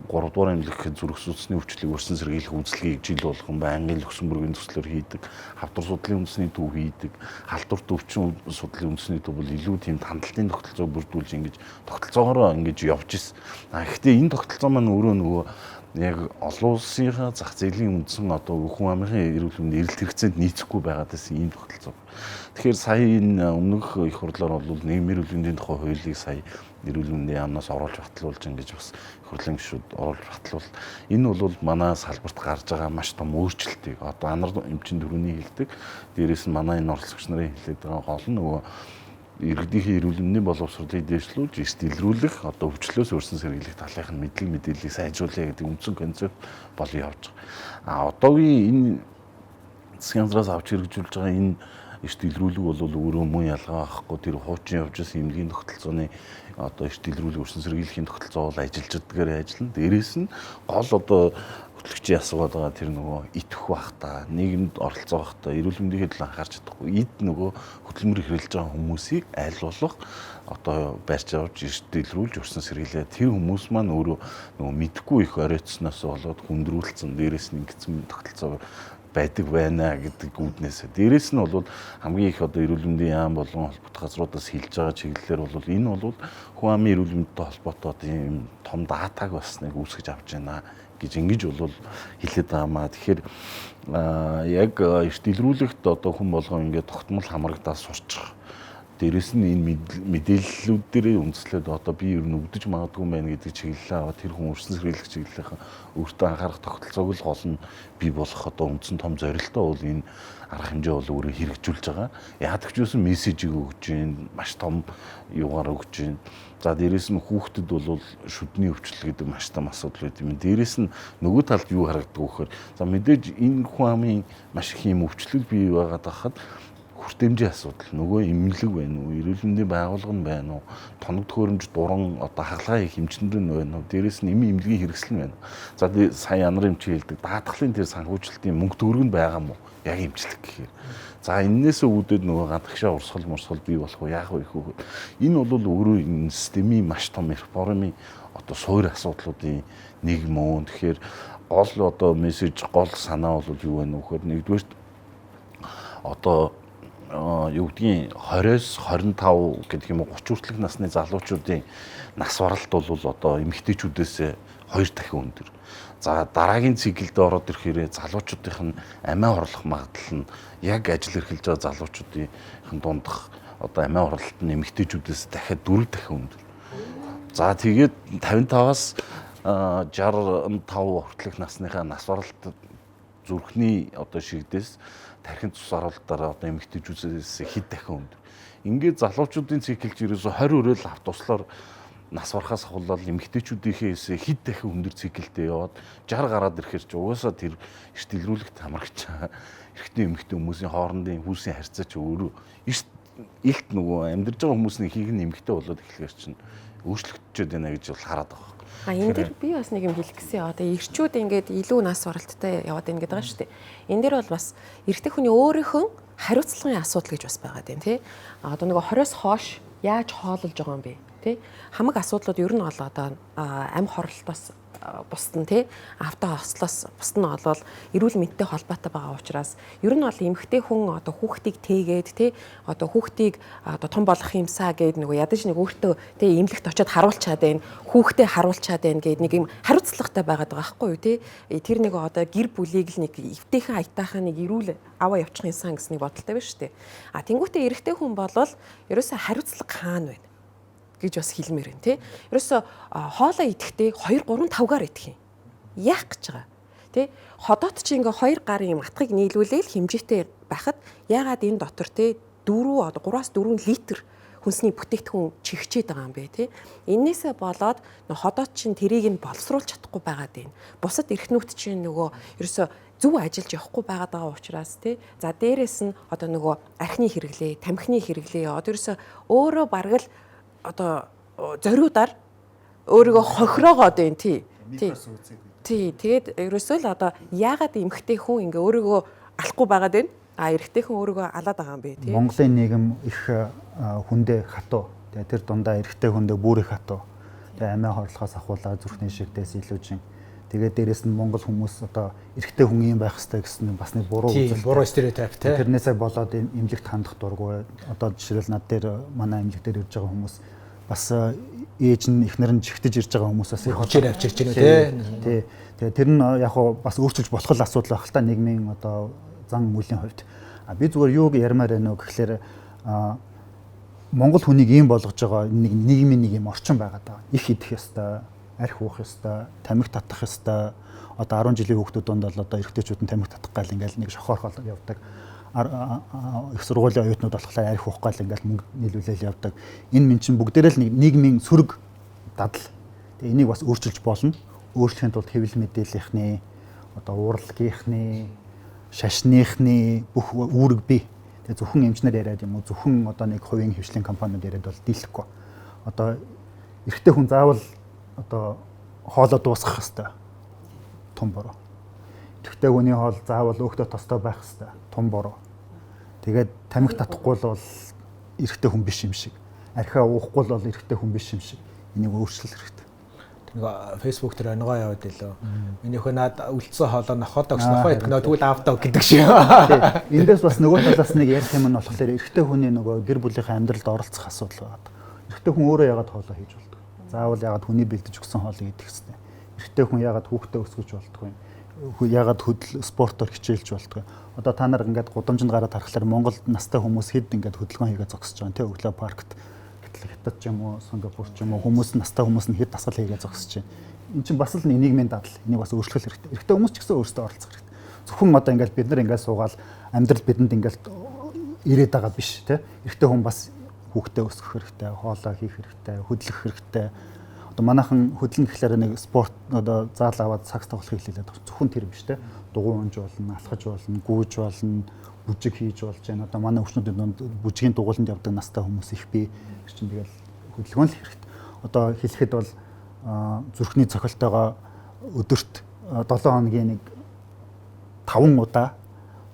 3 дугаар эмнэлэг зүрх судасны өвчлөгийг өрсөн сэргийлэх үйлчлэгийг жил болгон байнгын Люксембургийн төслөөр хийдэг, хавдар судлалын үндэсний төв хийдэг, халдварт өвчин судлалын үндэсний төв бол илүү тийм хандлтын тогтолцоо бүрдүүлж ингэж тогтолцоогоор ингэж явж ирсэн. Гэхдээ энэ тогтолцоо маань өөрөө нөгөө яг олон улсынхаа зах зээлийн үндсэн одоо хүн амын эрүүл мэндийн эрэлт хэрэгцээнд нийцэхгүй байгаад байсан ийм тогтолцоо. Тэгэхээр сая энэ өмнөх их хурлаар бол нийгмийн эрүүл мэндийн тухай хуулийг сая эрүүл мэндийн яамнаас оруулж батлуулж ингэж бас их хурлын гишүүд оруулж батлуул. Энэ бол манай салбарт гарч байгаа маш том өөрчлөлтийг одоо анар эмчин төрөний хэлдэг. Дээрээс нь манай энэ оролцогч нарын хэлээд байгаа гол нь нөгөө иргэдийн эрүүл мэндийн боловсролыг дээшлүүлж, эрт илрүүлэх, одоо өвчлөөс өрсөн сэргийлэх талынх нь мэдээллийг сайжруулъя гэдэг үндсэн концепт бол явж байгаа. Одоогийн энэ засгийн газраас авч хэрэгжүүлж байгаа энэ эрт илрүүлэг бол өөрөө мөн ялгаа байхгүй тэр хуучин явж байсан эмнэлгийн тогтолцооны одоо эрт илрүүлэг өрсөн сэргийлэхийн тогтолцоо бол ажиллаж байдгаар ажиллана. Дээрээс нь гол одоо хөтлөгчийн асуугаад байгаа тэр нөгөө итвэх бах та нийгэмд оролцоо бах та эрүүл мэндийн төлөө анхаарч чадахгүй эд нөгөө хөтөлмөр хэрэглэж байгаа хүмүүсийг айлуулах одоо барьж авч эрт илрүүлж өрсөн сэргийлээ тэр хүмүүс маань өөрөө нөгөө мэдхгүй их оройтсноос болоод хүндрүүлсэн дээрээс нь ингэсэн тогтолцоо байдаг байна гэдэг үүднээс. Дээрээс нь бол хамгийн их одоо эрүүл мэндийн яам болон холбоот газруудаас хилж байгаа чиглэлээр бол энэ бол хүн амын эрүүл мэндтэй холбоотой тийм том датаг басныг үүсгэж авч байна гэж ингэж бол хэлээд байгаамаа. Тэгэхээр яг эрт илрүүлэгт одоо хүн болгоо ингээд тогтмол хамрагдаад сурчих. Дээрээс нь энэ мэдээллүүд дээр үндэслээд одоо би ер нь өвдөж магадгүй байна гэдэг чиглэлээ аваад тэр хүн өрсөн сэргийлэх чиглэлийнхэн өөртөө анхаарах тогтолцоог л гол нь бий болох одоо үндсэн том зорилтоо бол энэ арга хэмжээ бол өөрөө хэрэгжүүлж байгаа. Яадаг ч юусэн мессежийг өгж гин маш том юугаар өгж гин. За дээрээс нь хүүхдэд бол шүдний өвчлөл гэдэг маш том асуудал байд юм. Дээрээс нь нөгөө талд юу харагддаг вөхөр. За мэдээж энэ хүн амын маш их юм өвчлөл бий байгаад байхад хүртээмжийн асуудал, нөгөө эмнэлэг байна уу, эрүүл мэндийн байгууллага нь байна уу, тоног төхөөрөмж дуран одоо хагалгаа хийх хэмжээнд нь байна уу, дээрээс нь эмнэлгийн хэрэгсэл нь байна уу. За сая янар эмчи хэлдэг даатгалын тэр санхүүжилтийн мөнгө төгрөг нь байгаа мó яг эмчлэг гэхээр. За энээс үүдээд нөгөө гадагшаа урсгал бий болох уу, яах вэ хүү. Энэ бол өөрөө энэ системийн маш том реформын одоо суур асуудлуудын нэг мөн. Тэгэхээр гол одоо мессеж, гол санаа бол юу вэ нөхөр нэгдүгээр одоо юу гэдгийг 20-с 25 гэдэг юм уу 30 хүртэлх насны залуучуудын нас баралт бол одоо эмэгтэйчүүдээс 2 дахин өндөр. За дараагийн циклд ороод ирэхээр залуучуудын амиа орлох магадлал нь яг ажил эрхэлж байгаа залуучуудын дундах одоо амиа орлолт нь эмэгтэйчүүдээс дахиад 4 дахин өндөр. За тэгээд 55-аас 65 хүртэлх насныхаа нас баралт зүрхний одоо шигдээс тархин цус оруулалтаараа одоо эмэгтэйчүүдээс хэд дахин өндөр. Ингээд залуучуудын циклж ерөөсө 20 өрөөл авт туслаар нас барахаас хавлал эмэгтэйчүүдийнхээс хэд дахин өндөр циклтэй яваад 60 гараад ирэхээр ч угаасаа тэр эрт илрүүлэгт хамрагч эрэгтэй эмэгтэй хүмүүсийн хоорондын хүүсийн харьцаа ч өөрөө илт нөгөө амьдарч байгаа хүмүүсийн ихийг нь эмэгтэй болоод эхлэхээр чинь өөрчлөгдөж байна гэж бол хараад байгаа. Энэ дэр би бас нэг юм хэлэх гэсэн. Одоо эрчүүд ингээд илүү нас баралттай яваад байна гэдэг байгаа шүү дээ. Энэ дэр бол бас эрэгтэй хүний өөрийнхөө хариуцлагын асуудал гэж бас байгаа дээ, тий. Одоо нөгөө 20-с хойш яаж хооллож байгаа юм бэ? Тий. Хамаг асуудлууд ер нь бол одоо амь хорлолтоос бусд нь тий авто ослоос бусд нь болвол эрүүл мэндтэй холбоотой байгаа учраас ер нь бол эмэгтэй хүн одоо хүүхдийг тээгээд тий одоо хүүхдийг одоо том болгох юмсаа гээд нөгөө ядаж нэг өөртөө тий эмнэлэгт очиод харуулчаад байна хүүхдээ харуулчаад байна гээд нэг юм хариуцлагатай байгаад байгаа байхгүй юу тий тэр нэг одоо гэр бүлийг л нэг эвтэйхэн аятайхаа нэг эрүүл аваа явуучих юмсан гэсний бодолтой байна шүү дээ. А тэнгуүтээ эрэгтэй хүн болвол ерөөсөө хариуцлага хаана байна гэж бас хэлмээр байна тий. Ерөөсө хоолоо идэхдээ 2 3 5-гаар идэх юм. Яах гэж байгаа. Тий. Ходоод чи ингээ 2 гарын матхыг нийлүүлээл хэмжээтэй байхад яагаад энэ дотор тий 3-аас 4 литр хүнсний бүтээгдэхүүн чихчээд байгаа юм бэ тий. Эннээсээ болоод ходоод чин тэрийг нь боловсруулж чадахгүй байгаад байна. Бусад эрхнүүд чинь нөгөө ерөөсө зөв ажиллаж явахгүй байгаа учраас тий. За дээрэс нь одоо нөгөө архины хэрэглээ, тамхины хэрэглээ одоо ерөөсө өөрөө бараг л одоо зориудаар өөрийгөө хохироогоод байна тий. Тий. Тэгээд ерөөсөө л одоо яагаад эмэгтэй хүн ингээ өөрийгөө алахгүй байгаад байна? А эрэгтэй хүн өөрийгөө алаад байгаа юм бэ тий. Монголын нийгэм их хүндээ хатуу. Тэгээд тэр дундаа эрэгтэй хүндээ бүр их хатуу. Тэгээд амиа хорлохоос ахуулаад зүрхний шигдээс илүүжин. Тэгээд дээрэс нь монгол хүмүүс одоо эрэгтэй хүн юм байх хэрэгтэй гэсэн бас нэг буруу үзэл. Буруу стереотип тий. Тэрнээсээ болоод эмнэлэгт хандах дурггүй. Одоо жишээлбэл над дээр манай эмнэлэг дээр ирж байгаа хүмүүс бас ээж нь эхнэр нь жигтэж ирж байгаа хүмүүсээс хүчээр авчирч байна тий. Тэгээ тэр нь яг хуу бас өөрчилж болох л асуудал байх л та нийгмийн одоо зан үйлийн хувьд. Би зүгээр юуг ярмаар байна вэ гэхлээр монгол хүнийг ийм болгож байгаа нэг нийгмийн нэг юм орчин байгаад байгаа. Их идэх ёстой, арх уух ёстой, тамхи татах ёстой. Одоо 10 жилийн хүүхдүүд донд бол одоо эрэгтэйчүүд нь тамхи татах гал ингээл нэг шохоорхол явдаг. Их сургуулийн оюутнууд болохоор арх уух гал ингээл мөнгө нийлүүлэл явдаг. Энэ мэн чинь бүгдээрээ л нэг нийгмийн сөрөг дадал. Тэгээ энийг бас өөрчилж болно. Өөрчлөхийн тулд хэвлэл мэдээллийнхний одоо урлагийнхны, шашныхны бүх үүрэг бий. Тэгээ зөвхөн эмчнэр яриад юм уу, зөвхөн одоо нэг хувийн хвшлийн компаниуд яриад бол дийлэхгүй. Одоо эрэгтэй хүн заавал одоо хоолоо дуусгах хэрэгтэй. Том бороо. Эрэгтэй хүний хоол заавал өөхтөө тостой байх хэрэгтэй. Том бороо. Тэгээд тамхи татахгүй бол эрэгтэй хүн биш юм шиг. Архиа уухгүй бол эрэгтэй хүн биш юм шиг. Энийг өөрчлөх хэрэгтэй. Нэг Facebook дээр онгоо яваад илүү. Минийхөө наад үлдсэн хоолоо нохоод өгс нохоо идэх нөө тэгвэл аавдаа гэдэг шиг. Эндээс бас нөгөө талаас нэг ярих юм нь болохоор эрэгтэй хүний нөгөө гэр бүлийнхээ амьдралд оролцох асуудал байна. Эрэгтэй хүн өөрөө яагаад хоолоо хийж болдог. Заавал яагаад хүний бэлдэж өгсөн хоолыг идэх хэрэгтэй. Эрэгтэй хүн яагаад хүүхдээ өсгөж болдог вэ? Яагаад спортоор хичээлж болдог вэ? Одоо та нар ингээд гудамжинд гараад харахаар Монголд настай хүмүүс хэд ингээд хөдөлгөөн хийгээ зогсож байгаа тийм өглөө паркт Хятад ч юм уу, Сингапур ч юм уу хүмүүс настай хүмүүс нь хэд дасгал хийгээ зогсож байна. Энд чинь бас л нийгмийн дадал. Энийг бас өөрчлөх хэрэгтэй. Эрэгтэй хүмүүс ч гэсэн өөрсдөө оролцох хэрэгтэй. Зөвхөн одоо ингээд бид нар ингээд суугаад амьдрал бидэнд ингээд ирээд байгаа биш тийм. Эрэгтэй хүн бас хүүхдээ өсгөх хэрэгтэй, хоолоо хийх хэрэгтэй, хөдлөх хэрэгтэй. Одоо манайхан хөдлөн гэхлээр нэг спорт одоо заал аваад сакс тоглох хэлээд зөвхөн тэр биш те. Дугуй унж болно, алхаж болно, гүйж болно, бүжиг хийж болж байна. Одоо манай өвчнүүдийн дунд бүжгийн дугууланд явдаг настай хүмүүс их бий. Тэр чинь тэгэл хөдөлгөөн л хэрэгтэй. Одоо хэлэхэд бол зүрхний цохилтойгоо өдөрт 7 хоногийн нэг 5 удаа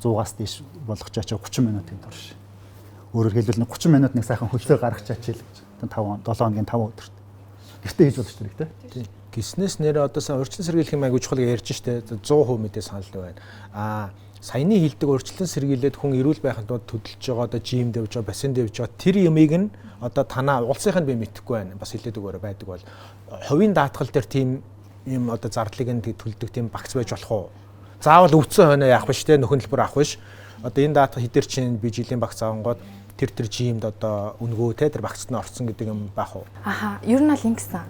100-аас дээш болгож ачаа 30 минутын турш. Өөрөөр хэлбэл 30 минут нэг сайхан хөлсөө гаргаж ачаал гэж. 7 хоногийн 5 өдөрт. Гэртээ хийж болж байгаа тийм. Гиснээс нэр одоо сайн урьдчилан сэргийлэх юм аягүй чухал ярьж штэ 100% мэдээ санал байна. Саяны хилдэг урьдчилан сэргийлээд хүн эрүүл байхын тулд төдөлж байгаа одоо жим дэвж байгаа, бассейн дэвж байгаа тэр ямыг нь одоо танаа улсынханд би мэдэхгүй байна. Бас хэлээд өгөөрэй байдаг бол хувийн даатгал дээр тийм юм одоо зардлыг нь төлдөг тийм багц байж болох уу? Заавал өвцөн хойно яах биш те нөхөн төлбөр авах биш. Одоо энэ даатгал хідэр чинь би жилийн багц авангууд тэр жимд одоо үнгөө те тэр багцд нь орцсон гэдэг юм баах уу? Ер нь бол ингэсэн.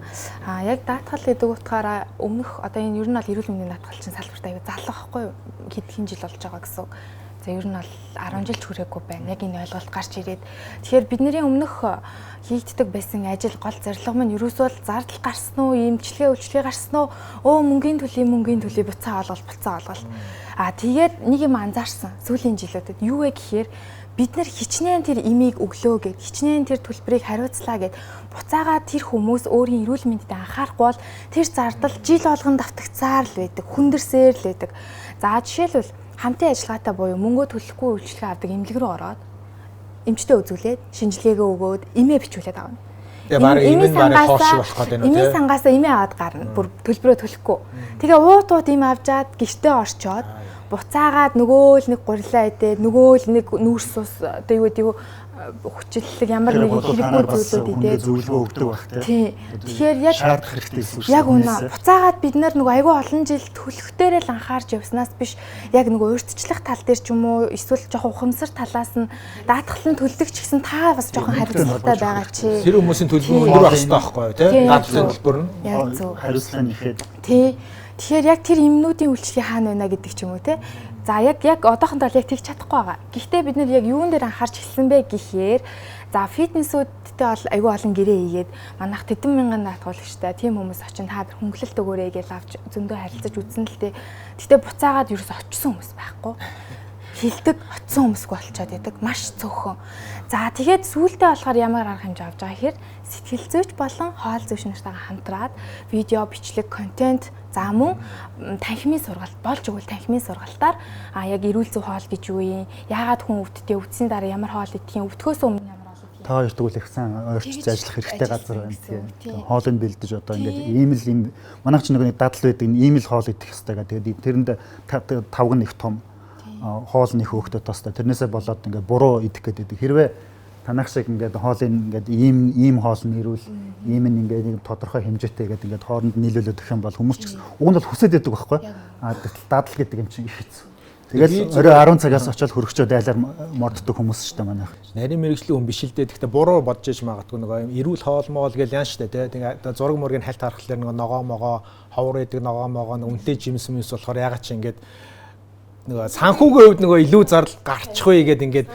Яг даатгал гэдэг утгаараа өмнөх одоо энэ ер нь бол эрүүл мэндийн даатгал чинь салбарт аягүй залуу байхгүй юу? Хэдхэн жил болж байгаа гэсэн. За ер нь бол 10 жил хүрээгүй байна. Яг энэ ойлголт гарч ирээд. Тэгэхээр бидний өмнөх хийгддэг байсан ажил гол зорилго маань ерөөсөө л зардал гарсан уу, эмчилгээ үйлчлэгээ гарсан уу? Мөнгөний төлөй буцаа олгол. Тэгээд нэг юм анзаарсан. Сүүлийн жилүүдэд юу вэ гэхээр бид нар хичнээн тэр имийг өглөө гэд хичнээн тэр төлбөрийг хариуцлаа гэд буцаагаад тэр хүмүүс өөрийн эрүүл мэндэд анхаарахгүй бол тэр зардал жил болгон давтагцаар л байдаг, хүндэрсээр л байдаг. За жишээлбэл хамтын ажиллагаатай буюу мөнгөө төлөхгүй үйлчлэгээ авдаг эмнэлэг рүү ороод эмчтэй үзүүлээд шинжилгээгээ өгөөд имээ бичүүлээд авна. Имийн сангаасаа имээ аваад гарна. Бүр төлбөрөө төлөхгүй. Тэгээ уут имээ авчаад гэртээ орчоод буцаагаад нөгөө л нэг гурилаа идээд нөгөө л нэг нүүрс ус одоо юу гэдэг хүчлэлэг ямар нэг хэрэггүй зүйлүүд идээд зөвлөгөө өгдөг байх тийм. Тэгэхээр яг шаардах хэрэгтэй эсвэл яг үнэ. Буцаагаад бид нар нөгөө айгүй олон жил төлөхтөрөө л анхаарч явснаас биш яг нөгөө урьдчилах тал дээр ч юм уу эсвэл жоохон ухамсар талаас нь даатгалын төлдөг ч гэсэн та бас жоохон хариуцлагатай байгаа чи. Тэр хүмүүсийн төлбөр өндөр байх хэрэгтэй байхгүй юу тийм. Даатгалын төлбөр нь хариуцлага нэхэд. Тийм. Тэгэхээр яг тэр эмнүүдийн үйлчлэгээ хаана байна гэдэг ч юм уу те. За яг одоохондоо яг тэгж чадахгүй байгаа. Гэхдээ бид нар яг юун дээр анхаарч эхэлсэн бэ гэхээр за фитнесүүдтэй бол аюу олон гэрээ хийгээд манайх тэдэн мянган даатгуулагчтай тийм хүмүүс очин та хөнгөлөлт өгөөрэй гэж авч зөндөө харилцаж үзсэн л те. Гэтэ буцаагаад ерөөс очсон хүмүүс байхгүй. Хилдэг очсон хүмүүсгүй болчиход байдаг. Маш цөөхөн. За тэгээд сүүлдээ болохоор ямар арга хэмжээ авч байгаа гэхээр сэтгэл зүйч болон хоол зүйч нартайгаа хамтраад видео бичлэг контент за мөн танхимын сургалт болж өгвөл танхимын сургалтаар яг эрүүл зүй хоол гэж юу юм? Яагаад хүн өвддөө өвдсөний дараа ямар хоол идэх юм? Өвдөхөөс өмнө ямар хоол идэх юм? Та хоёр тэгвэл их сайн ойрчилж ажиллах хэрэгтэй газар байна тийм. Хоолыг бэлдэж одоо ингээд ийм манайх ч нэг дадал байдаг ийм л хоол идэх хэрэгтэй гэдэг. Тэгээд тэрэнд тавг нь их том хоол нөх хөөхтэй тостой. Тэрнээсээ болоод ингээд буруу идэх гэдэг. Хэрвээ танах шиг ингээд хоолыг ингээд ийм хоол нь ирүүл ийм нь ингээд нэг тодорхой хэмжээтэй гэдэг ингээд хооронд нийлүүлээд өгөх юм бол хүмүүс ч гэсэн уг нь бол хүсэж байдаг байхгүй. Дадал гэдэг юм чинь их хэцүү. Тэгэл орой 10 цагаас очиод хөргөчөө дайлаар морддог хүмүүс шүү дээ манайх. Нарийн мэрэгжлийн хүн биш л дээ. Гэхдээ буруу бодож иж магадгүй нөгөө эрүүл хоол моол гэж яан штэ тий. Тэгээ зураг мөргийн хальт харахлаар нөгөө ногоо могоо ховор идэг ногоо могоо үнтэй жимс мэс болохоор ягаад чи ингээд нөгөө санхүүгийн хувьд нөгөө илүү зардал гарчихгүй гэдэг ингээд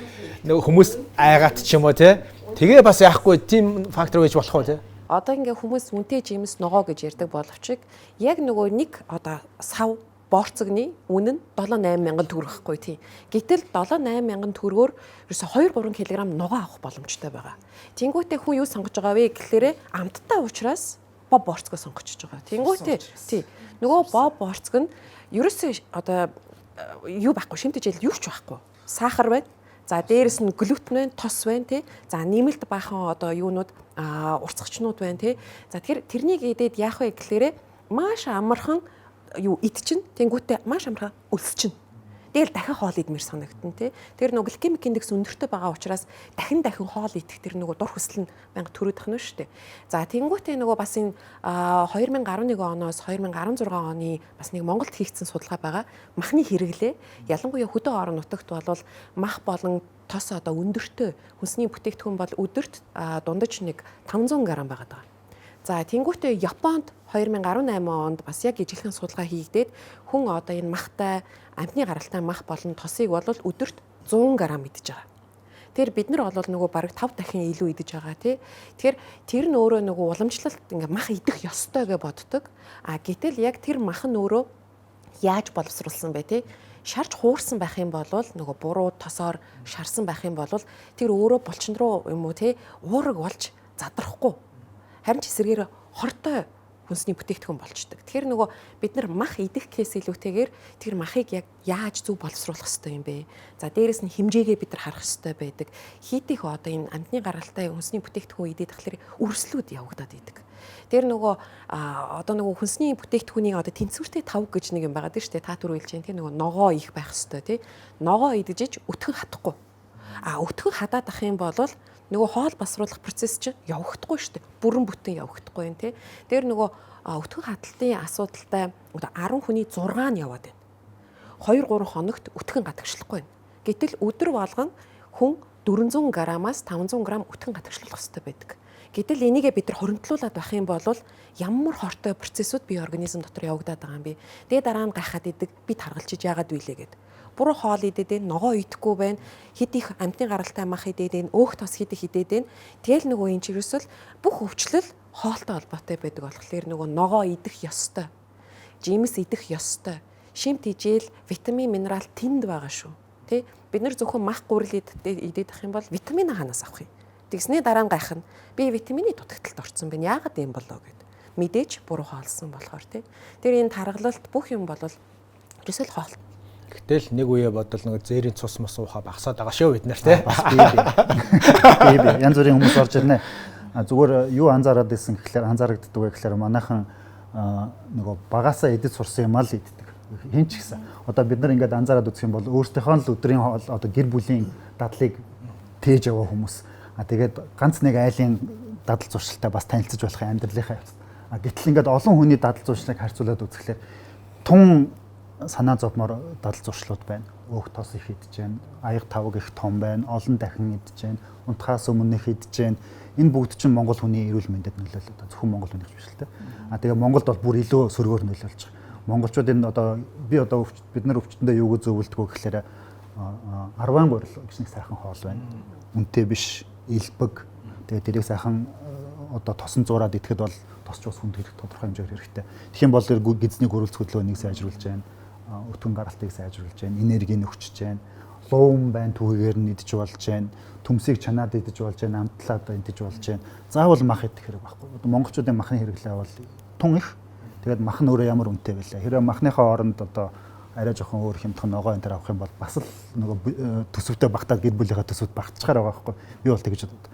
нөгөө хүмүүс айгаад ч юм уу тий. Тэгээ бас яахгүй тийм фактор байж болох уу тий. Одоо ингээ хүмүүс үнтэй жимс ногоо гэж ярьдаг боловч яг нөгөө нэг одоо сав борцогны үнэ нь 7-8 мянган төгрөг гэхгүй тий. Гэтэл 7-8 мянган төгрөгөөр ерөөсө 2-3 кг ногоо авах боломжтой байгаа. Тэнгүүтээ хүн юу сонгож байгаа вэ гэхлээрээ амттай уучраас боб борцгоо сонгочихж байгаа. Тэнгүүтээ тий. Нөгөө боб борцог нь ерөөсө одоо юу байхгүй шимтэж ил юу ч байхгүй. Сахар байна. За дээрэс нь глютен байна, тос байна тий. За нэмэлт баахан одоо юунууд урсгалчнууд байна тий. За тэгэхээр тэрнийг идээд яах вэ гэхлээрээ маш амархан юу идчин тэнгүүтээ маш амархан өлсчин. Тэгэл дахин хоол идмэр санагдана тий. Тэр нөгөө гликемик индекс өндөртэй байгаа учраас дахин хоол идэх тэр нөгөө дур хүсэл нь мянга төрөд тахна шүү дээ. За тэнгүүтээ нөгөө бас энэ 2011 оноос 2016 оны бас нэг Монголд хийгдсэн судалгаа байгаа. Махны хэрэглээ ялангуяа хөдөө орон нутагт бол мах болон тос одоо өндөртэй хүнсний бүтээгдэхүүн бол өдөрт дундаж нэг 500 г байгаа. За тэнгүүтээ Японд 2018 онд бас яг ижлэхэн судалгаа хийгдээд хүн одоо энэ махтай амтны гаралтай мах болон тосыг бол өдөрт 100 г идэж байгаа. Тэр бид нар бол нөгөө бараг 5 дахин илүү идэж байгаа тий. Тэгэхээр тэр нь өөрөө нөгөө уламжлалт ингээ мах идэх ёстой гэж боддог. Гэтэл яг тэр мах нь өөрөө яаж боловсруулсан бэ тий? Шарж хуурсан байх юм бол нөгөө буруу тосоор шарсан байх юм бол тэр өөрөө булчин руу юм уу тий уураг болж задрахгүй. Харин ч эсрэгээр хортой хүнсний бүтээгдэхүүн болчдөг. Тэгэхээр нөгөө бид нар мах идэх кейс илүүтэйгээр тэр махыг яг яаж зөв боловсруулах ёстой юм бэ? За дээрэс нь хэмжээгээ бид нар харах ёстой байдаг. Хийдих одоо энэ амтны гаргалтай хүнсний бүтээгдэхүүн идэх тэгэхээр өрслүүд явагдаад идэг. Тэр нөгөө одоо нөгөө хүнсний бүтээгдэхүүний одоо тэнцвэртэй тавг гэж нэг юм байгаа дээ шүү дээ. Та түр хэлж чинь тий нөгөө ногоо их байх ёстой тий. Ногоо идэж өтгөн хатахгүй. Өтгөн хадаад ах юм бол нөгөө хоол басруулах процесс чинь явагдахгүй шүү дээ. Бүрэн бүтэн явагдахгүй юм тий. Тэр нөгөө өтгөн хадалтын асуудалтай 10 хүний 6 нь яваад байна. 2-3 хоногт өтгөн гадагшлахгүй байна. Гэтэл өдөр болгон хүн 400 граммаас 500 грамм өтгөн гадагшлуулах хэрэгтэй байдаг. Гэтэл энийгээ бид нар хоримтлуулад байх юм бол ямар хортой процессыг бие организм дотор явагдаад байгаа юм бэ? Тэгээ дараа нь гайхаад идэг бид харгалчиж яагаад вүлээ гэд. Буруу хоол идээд ногоо идэхгүй байна. Хэд их амтны гаралтай мах идээд өөх тос хэд их идээд тэгэл нөгөө энэ чирээсэл бүх өвчлөл хоолтой холбоотой байдаг болохоор нөгөө ногоо идэх ёстой. Жимс идэх ёстой. Шимт ижээл витамин минерал тэнд байгаа шүү. Тэ? Бид нар зөвхөн мах гурил идээд ах юм бол витамин хаанаас авах юм? Тэгснээ дараа нь гайх нь би витамины дутагталд орсон байна. Яагаад юм болоо гэд. Мэдээж буруу хоолсон болохоор тий. Тэр энэ таргалалт бүх юм бол ерөөсөө хоол. Гэтэл нэг үе бодвол нэг зээрийн цус мус уухаа багасаад байгаа шүү бид нар тий. Би янз бүрийн хүмүүс орж ирнэ. Зүгээр юу анзаараад ирсэн гэхээр анзаарагддаг вэ гэхээр манайхан нөгөө багасаа идэж сурсан юм аа л иддэг. Хин ч гэсэн. Одоо бид нар ингээд анзаараад үзэх юм бол өөрсдийнхөө л өдрийн хоол одоо гэр бүлийн дадлыг тээж яваа хүмүүс. Тэгээд ганц нэг айлын дадал зуршилтай бас танилцж болох амьдралынхаа явц. Гэтэл ингээд олон хүний дадал зуршлыг харьцуулаад үзэхлээр тун санаа зовмоор дадал зуршлууд байна. Өөх тос их идэж байна. Аяг тавг их том байна. Олон дахин идэж байна. Унтахаас өмнө их идэж байна. Энэ бүгд чинь Монгол хүний эрүүл мэндэд нөлөөлөд байгаа. Зөвхөн Монгол хүнийх биш л дээ. Тэгээ Монголд бол бүр илүү сөргөөр нөлөөлж байгаа. Монголчууд энэ одоо бид нар өвчтөндөө юуг зөвлөдөг вэ гэхээр 10 гурил гэж нэг сайхан хоол байна. Үнэтэй биш, илбэг. Тэгээ тэрийг сайхан одоо тосон зураад идэхэд бол тосч ус хүнд хэрэг тодорхой хэмжээр хэрэгтэй. Тэгэх юм бол гидсний хөрөлц хөдөлгөөнийг сайжруулж байна. Өтгөн гаралтыг сайжруулж байна. Энергийг өгчөж байна. Луун байн түүгээр нь идэж болж байна. Төмсийг чанаад идэж болж байна. Амтлаад идэж болж байна. Заавал мах идэх хэрэг байхгүй. Монголчуудын махны хэрэглээ бол тун их. Тэгээд мах нь өөрөө ямар үнэтэй байлаа. Хэрэв махныхаа оронд одоо арай жоохон өөр хямдхан ногоо энэ төр авах юм бол бас л нөгөө төсөвтэй багтаад гэр бүлийнхаа төсөвд багтчихаар байгаа байхгүй. Би бол тэгж боддог.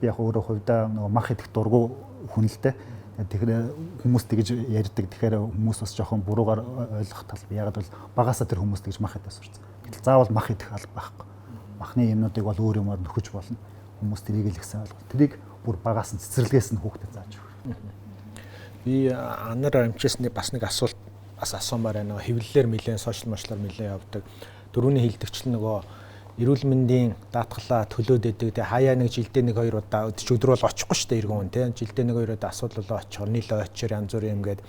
Би яг өөрөө хувьдаа нөгөө мах идэх дургу хүн л дээ. Тэгэхээр хүмүүс тэгж ярьдаг. Тэгэхээр хүмүүс бас жоохон буруугаар ойлгох тал. Ягаад бол багасаа тэр хүмүүс тэгж мах идэх сурцсан. Гэтэл заавал мах идэх алба байхгүй. Махны юмнуудыг бол өөр юмар нөхөж болно. Хүмүүс тэрийг л ихсэн ойлгох. Тэрийг бүр багаас нь цэцэрлэгээс нь хүүхдэд зааж өгөх. Би анар амчисны бас нэг асуулт бас асуумаар байна. Хэвлэлээр нэлээд сошиал медиалаар нэлээд явдаг. Дөрөвний хилдэгчл нөгөө эрүүл мэндийн даатгалаа төлөөд идэг. Тэгээ хаяа нэг жилдээ нэг хоёр удаа өдөр бол очихгүй шүү дээ иргэн хүн тийм. Жилдээ нэг хоёр удаа асуудал болоо очих. Нийлээ очир янз бүрийн юм гээд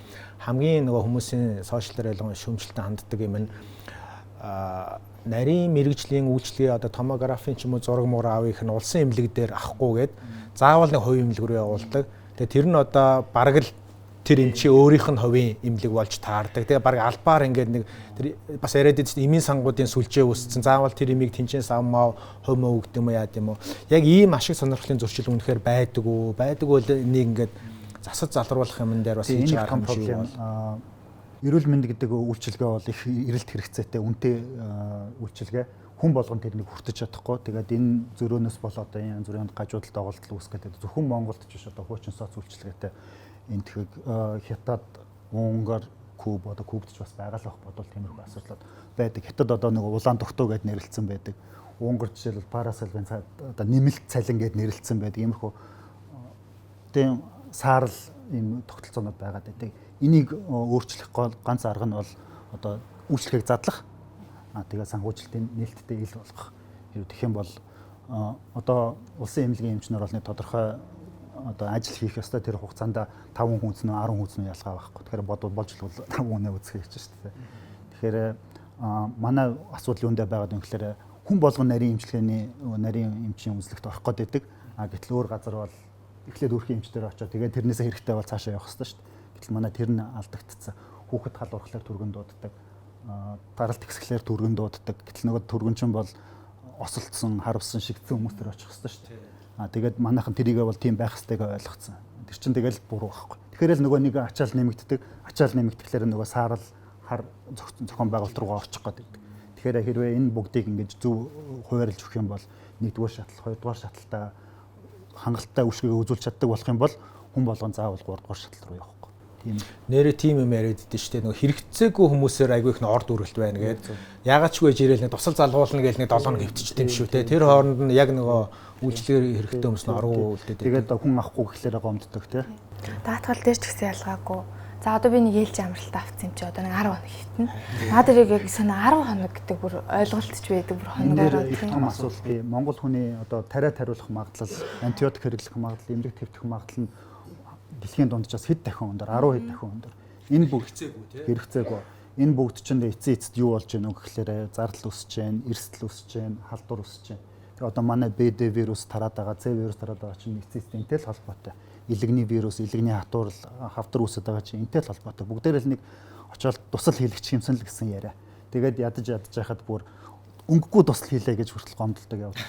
хамгийн нөгөө хүмүүсийн сошиалаар ялган шүүмжлэлтэй ханддаг юм нь нарийн мэрэгжлийн үйлчлэгээ одоо томографийн ч юм уу зураг муур авъя гэх нь улсын эмнэлэг дээр авахгүйгээд заавал нэг хувийн эмнэлэг рүү явуулдаг. Тэгээ тэр нь одоо бараг л тэр эмчи өөрийнх нь хувийн эмнэлэг болж таардаг. Тэгээ баг албаар ингээд нэг тэр бас яриад идсэн эмийн сангуудын сүлжээ үүссэн. Заавал тэр эмийг тэнцэнс авмаа хувь мөө өгд юм уу яа гэм үү. Яг ийм ашиг сонирхлын зуршил үнэхээр байдаг уу? Байдаг бол энийг ингээд засаж залруулах юм дээр бас хийж байгаа юм шиг байна. Эрүүл мэнд гэдэг үйлчилгээ бол их эрэлт хэрэгцээтэй үнэтэй үйлчилгээ. Хүн болгон тэрнийг хүртэж чадахгүй. Тэгээд энэ зөрөөнөөс болоод энэ янз бүрийн гажуудалд доголдол үүсгээд зөвхөн Монголд ч биш одоо хуучин соц үйлчилгээтэй энэ тэгэхээр Хятад, Унгар, Куб одоо Кубд ч бас байгаа л байх бодвол тиймэрхүү асуудлууд байдаг. Хятад одоо нэг улаан тогтоо гэд нэрлэлсэн байдаг. Унгар жишээлбэл парасалвын одоо нэмэлт цалин гэд нэрлэлсэн байдаг. Иймэрхүү тийм саарл ийм тогтолцоонууд байгаад байдаг. Энийг өөрчлөх ганц арга нь бол одоо үйлчлэгийг задлах. Тэгээд санхүүжилтийн нээлттэй ил болгох. Тэгэх юм бол одоо улсын эмнэлгийн эмчнэр бол нэг тодорхой одоо ажил хийх ёстой тэр хугацаанд 5 хүнс нь 10 хүнс нь ялгаа байхгүй. Тэгэхээр бодвол болж л 5 хүнээ үзэх гэж шүү дээ. Тэгэхээр манай асуудал юундэ байгаад юм гэхээр хүн болгон нарийн эмчийн үзлэгт орох гээд байдаг. Гэтэл өөр газар бол эхлээд өөрхийн эмчтэр очоод тэгээд тэрнээсээ хэрэгтэй бол цаашаа явах хэрэгтэй шүү дээ. Гэтэл манай тэр нь алдагдцсан. Хүүхэд хал урахлаар түргэн дууддаг. Гаралт ихсгэлээр түргэн дууддаг. Гэтэл нөгөө түргэн чинь бол осолдсон, харавсан, шигдсэн хүмүүс төр очих хэрэгтэй шүү дээ. Тэгээд манайхан тэрийгээ бол тийм байх хэрэгтэйгээ ойлгоцсон. Тэр чинь тэгэл буруу байхгүй. Тэгэхээр л нөгөө нэг ачаал нэмэгддэг. Ачаал нэмэгдэхлээр нөгөө саарал хар зохион байгуулалт руугаа орчих гээд байдаг. Тэгэхээр хэрвээ энэ бүгдийг ингэж зөв хуваарлж өгөх юм бол нэгдүгээр шатал, хоёрдугаар шаталтаа хангалттай үйлчлэгээ үзүүлж чаддаг болох юм бол хүн болгон заавал 3 дугаар шатал руу явахгүй. Тийм. Нэрээ тийм юм яриад идэв шүү дээ. Нөгөө хэрэгцээгүй хүмүүсээр айгүй их орд үргэлт байна гэдэг. Ягаад ч үгүй жирээл нэг тусал залгуулна гэж нэг 7 хоног хөвтчихдээ юм шүү те. Тэр хооронд нь яг нөгөө үйлчлэгээр хэрэгтэй хүмүүс нь оргуу үлдээд. Тэгээд хүн авахгүй гэхлээр гомддог те. Даатгал дээр ч гэсэн ялгаагүй. За одоо би нэг ээлж амралт авсан юм чи одоо нэг 10 хоног хитнэ. Наад яг санаа 10 хоног гэдэг бүр ойлголтч байдаг бүр хоногоор их том асуудал бий. Монгол хүний одоо тариа тариулах магадлал, антибиотик хэрэглэх магадлал, эмнэлэг твтэх магадлал нь дэлхийн дунджаас хэд дахин өндөр, 10 хэд дахин өндөр. Энэ бүгд хэрэгцээгүй. Энэ бүгд чинь эцэст юу болж гэнэ вэ гэхлээр зардал үүсэж гэн, эрсдэл үүсэж гэн, халдвар үүсэж гэн. Тэгээ одоо манай BD вирус тараад байгаа, C вирус тараад байгаа чинь эцэст энтэй л холбоотой. Илэгний вирус, илэгний хавдар үүсэж байгаа чинь энтэй л холбоотой. Бүгдээр л нэг очоод тусал хийлэгч юмсан л гэсэн яриа. Тэгээд ядаж яхад бүр өнгөгүй тусал хийлээ гэж хүртэл гомдолдог явдаг.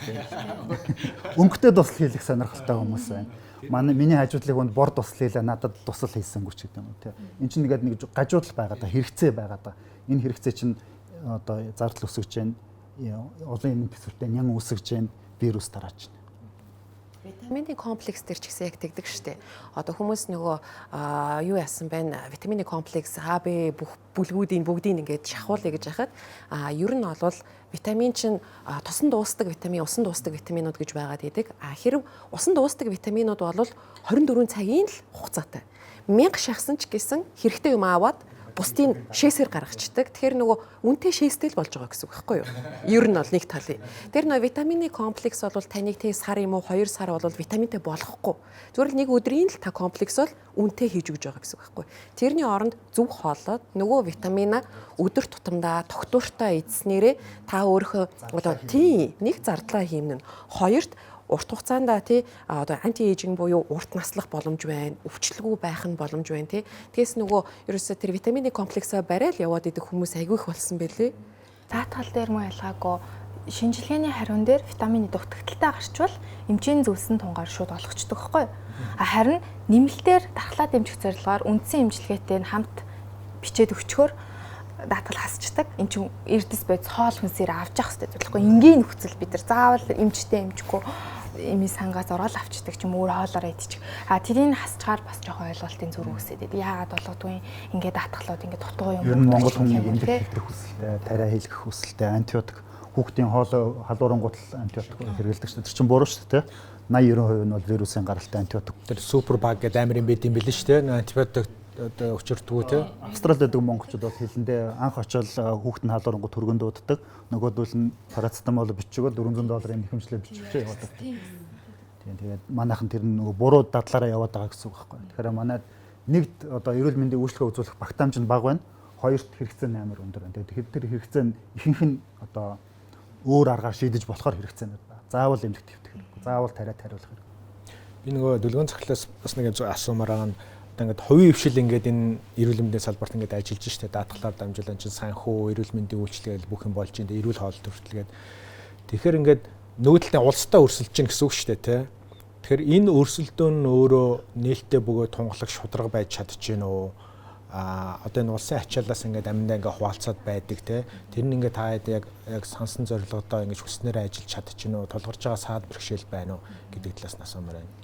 Өнгөтэй тусал хийлэх сонирхолтой хүмүүс байна. Миний хажуудлыг хүнд бор тусал хийлээ, надад тусал хийсэнгүй ч гэдэг юм уу тий. Энд чинь нэг гажуудал байгаа да, хэрэгцээ байгаа да. Энэ хэрэгцээ чинь одоо зардал үүсгэж байна. Олон эмийн төсвөртэй нян үүсгэж байна, вирус тарааж байна. Витамины комплекс төр ч гэсэн яг тэгдэг штэ. Одоо хүмүүс нөгөө юу яасан байна? Витамины комплекс А, Б бүлгүүдийн бүгдийг ингээд шахуулъя гэж яхад ер нь бол витамин чинь тусан дуустдаг витамин, усан дуустдаг витаминууд гэж байгаад идэг. Хэрв усан дуустдаг витаминууд бол 24 цагийн л хугацаатай. 1000 шахсан ч гэсэн хэрэгтэй юм аваад бусдын шээсээр гаргацдаг. Тэгэхээр нөгөө үнэтэй шээстэй л болж байгаа гэсэн үг байхгүй юу? Ер нь бол нэг талын. Тэр нөгөө витамины комплекс бол таныг тэг сар юм уу 2 сар бол витаминтай болохгүй. Зүгээр л нэг өдрийн л та комплекс бол үнэтэй хийж өгж байгаа гэсэн үг байхгүй юу? Тэрний оронд зөв хооллоод нөгөө витамина өдөр тутамдаа тогтвортой эзснээрээ та өөрийнхөө одоо тийм нэг зардлаа хиймнэ. Хоёрт урт хугацаанд одоо анти эйжинг буюу урт наслах боломж байна, өвчлөлгүй байх нь боломж байна тий. Тэгээс нөгөө ерөөсөө тэр витамины комплексаа барайл яваад идэх хүмүүс айгүй их болсон байлээ. Даатгал дээр мөн ялгаагүй шинжилгээний хариун дээр витамины дутагдaltaй гарчвал эмчийн зөвлөсөн тунгаар шууд олгочдөг байхгүй юу? Харин нэмэлтээр дархлаа дэмжих зорилгоор үндсэн эмчилгээтэй хамт бичээд өчгөр даатгал хасчдаг. Энд чинь эрдэс бод хоол хүнсээр авч явах хэрэгтэй болохгүй. Энгийн нөхцөл бид нар заавал эмчтэй эмчгүй эмийн сангаас ороод авчдаг ч юм өөр хоолоор идчих. Тэрийг хасчаар бас жоохон ойлголтын зүрх үсээд байдаг. Яагаад болгодгүй ингээд даатгалууд ингээд дутуу юм. Ер нь Монгол хүний эмнэлэг хэлбэрх хүсэлтэй, тариа хийлгэх хүсэлтэй, антибиотик хүүхдийн хоолой халуурангуутал антибиотик хэрэглэдэг шүү дээ. Тэр чинь буруу шүү дээ. 80-90% нь бол вирусын гаралтай антибиотик. Тэр супербаг гэдэг амир юм байд юм билээ шүү дээ. Антибиотик одоо өчөрдгөө тий. Австралид байдаг монголчууд бол хэлэндээ анх очил хүүхэд нь халуурангуут хөргөн дууддаг. Нөгөөдөл нь парацетамол бичгөө $400 нэхэмжлээ биччихээ яваад байдаг. Тэгээд манайхан тэр нөгөө буруу дадлаараа яваад байгаа гэсэн үг байхгүй. Тэгэхээр манайд нэгд одоо эрүүл мэндийн үйлчлэгээ үзүүлэх багтаамж нь бага байна. Хоёрт хэрэгцээ нь амар өндөр байна. Тэгэхээр тэр хэрэгцээ нь ихэнх нь одоо өөр аргаар шийдэж болохоор хэрэгцээнүүд байна. Заавал эмнэлэг твтэх хэрэггүй. Заавал тариа тариулах хэрэггүй. Би нөгөө дүлгэн цахилаас бас нэг асуумаар байгаа нь ингээд хувийн хвшил ингээд энэ эрүүл мэндийн салбарт ингээд ажиллаж штэ даатгалаар дамжуулан чинь санхүү эрүүл мэндийн үйлчлэгээл бүх юм болж энэ эрүүл хооллолт хүртэлгээд тэгэхээр ингээд нөгөө талын улстай өрсөлдөж чинь гэсэн үг штэ тий. Тэгэхээр энэ өрсөлдөөн нь өөрөө нээлттэй бөгөөд тунгалаг шударга байж чадчихэв нөө одоо энэ улсын ачаалаас ингээд аминдаа ингээд хуваалцаад байдаг тий. Тэр нь ингээд та яг сансан зорилгодоо ингээд хүснээрээ ажиллаж чадчихэв нөө тулгарч байгаа саад бэрхшээл байна уу гэдэг талаас нь асуумаар байна.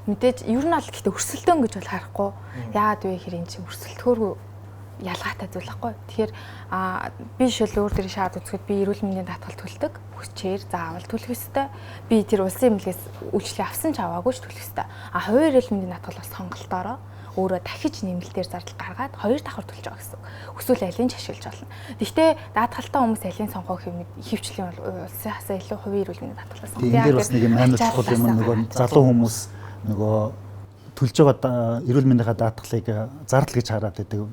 Мэдээж ер нь бол гэхдээ өрсөлдөөн гэж бол харахгүй. Яагаад вэ гэхээр энэ чинь өрсөлдөхөөргүй ялгаатай зүйл байхгүй. Тэгэхээр би шил өөр төрлийн шаад үзэхэд би эрүүл мэндийн даатгал төлдөг. Хүчээр заавал төлөх ёстой. Би тэр улсын эмнэлгээс үйлчлэг авсан ч аваагүй ч төлөх ёстой. Хувийн эрүүл мэндийн даатгал бас сонголтоороо өөрөө дахиж нэмэлтээр зардал гаргаад 2 давхар төлж байгаа гэсэн. Эсвэл алийг ч ашиглаж болно. Гэхдээ даатгалтай хүмүүс алийг сонгох хөвчлийн улсаас илүү хувийн эрүүл мэндийн даатгалаас сонгох. Тийм дээр бас нэг юм амар чухал юм нөгөө залуу хүмүүс нөгөө төлж байгаа эрүүл мэндийн даатгалыг зардал гэж хараад байдаг.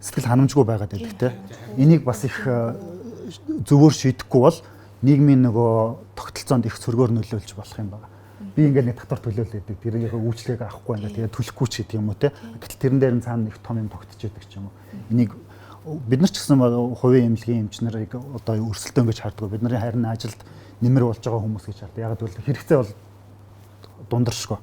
Сэтгэл ханамжгүй байгаад байдаг те. Энийг бас их зөвөр шийдэхгүй бол нийгмийн нөгөө тогтолцоонд их сөргөөр нөлөөлж болох юм байна. Би ингээд нэг татвар төлөөлөд байдаг. Тэрийг үйлчлэгийг авахгүй ингээд тэгээ төлөхгүй ч гэдэг юм уу те. Гэтэл тэрэн дээр нь цаана их том юм тогтчихэдэг ч юм уу. Энийг бид нар ч гэсэн хувийн эмнэлгийн эмчнэрийг одоо өрсөлдөөн гэж харддаг. Бидний харин ажилд нэмэр болж байгаа хүмүүс гэж хардаг. Яг л хэрэгцээ бол дундаршгүй.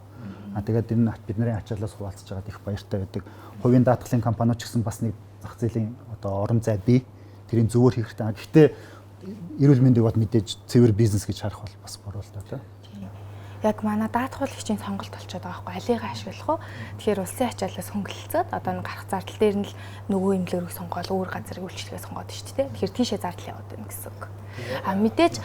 Тэгээд энэ бидний ачаалаас хуваалцаж байгаад их баяртай байдаг. Хувийн даатгалын компаниуд ч гэсэн бас нэг зах зээлийн одоо орон зай бий. Тэрийн зөвөр хийх хэрэгтэй. Гэхдээ эрүүл мэндийг бод мэдээж цэвэр бизнес гэж харах бол бас буруу л даа. Яг манай даатгуулагчийн сонголт болчиход байгаа байхгүй алигаа ашиглах уу. Тэгэхээр улсын ачаалаас хөнгөлөлцөөд одоо нэг гарах зардал дээр нь л нөгөө эмнэлгэрийг сонгоод өөр газрыг үйлчлэгээ сонгоод шүү дээ. Тэгэхээр тийшээ зардал яваад байна гэсэн үг. Мэдээж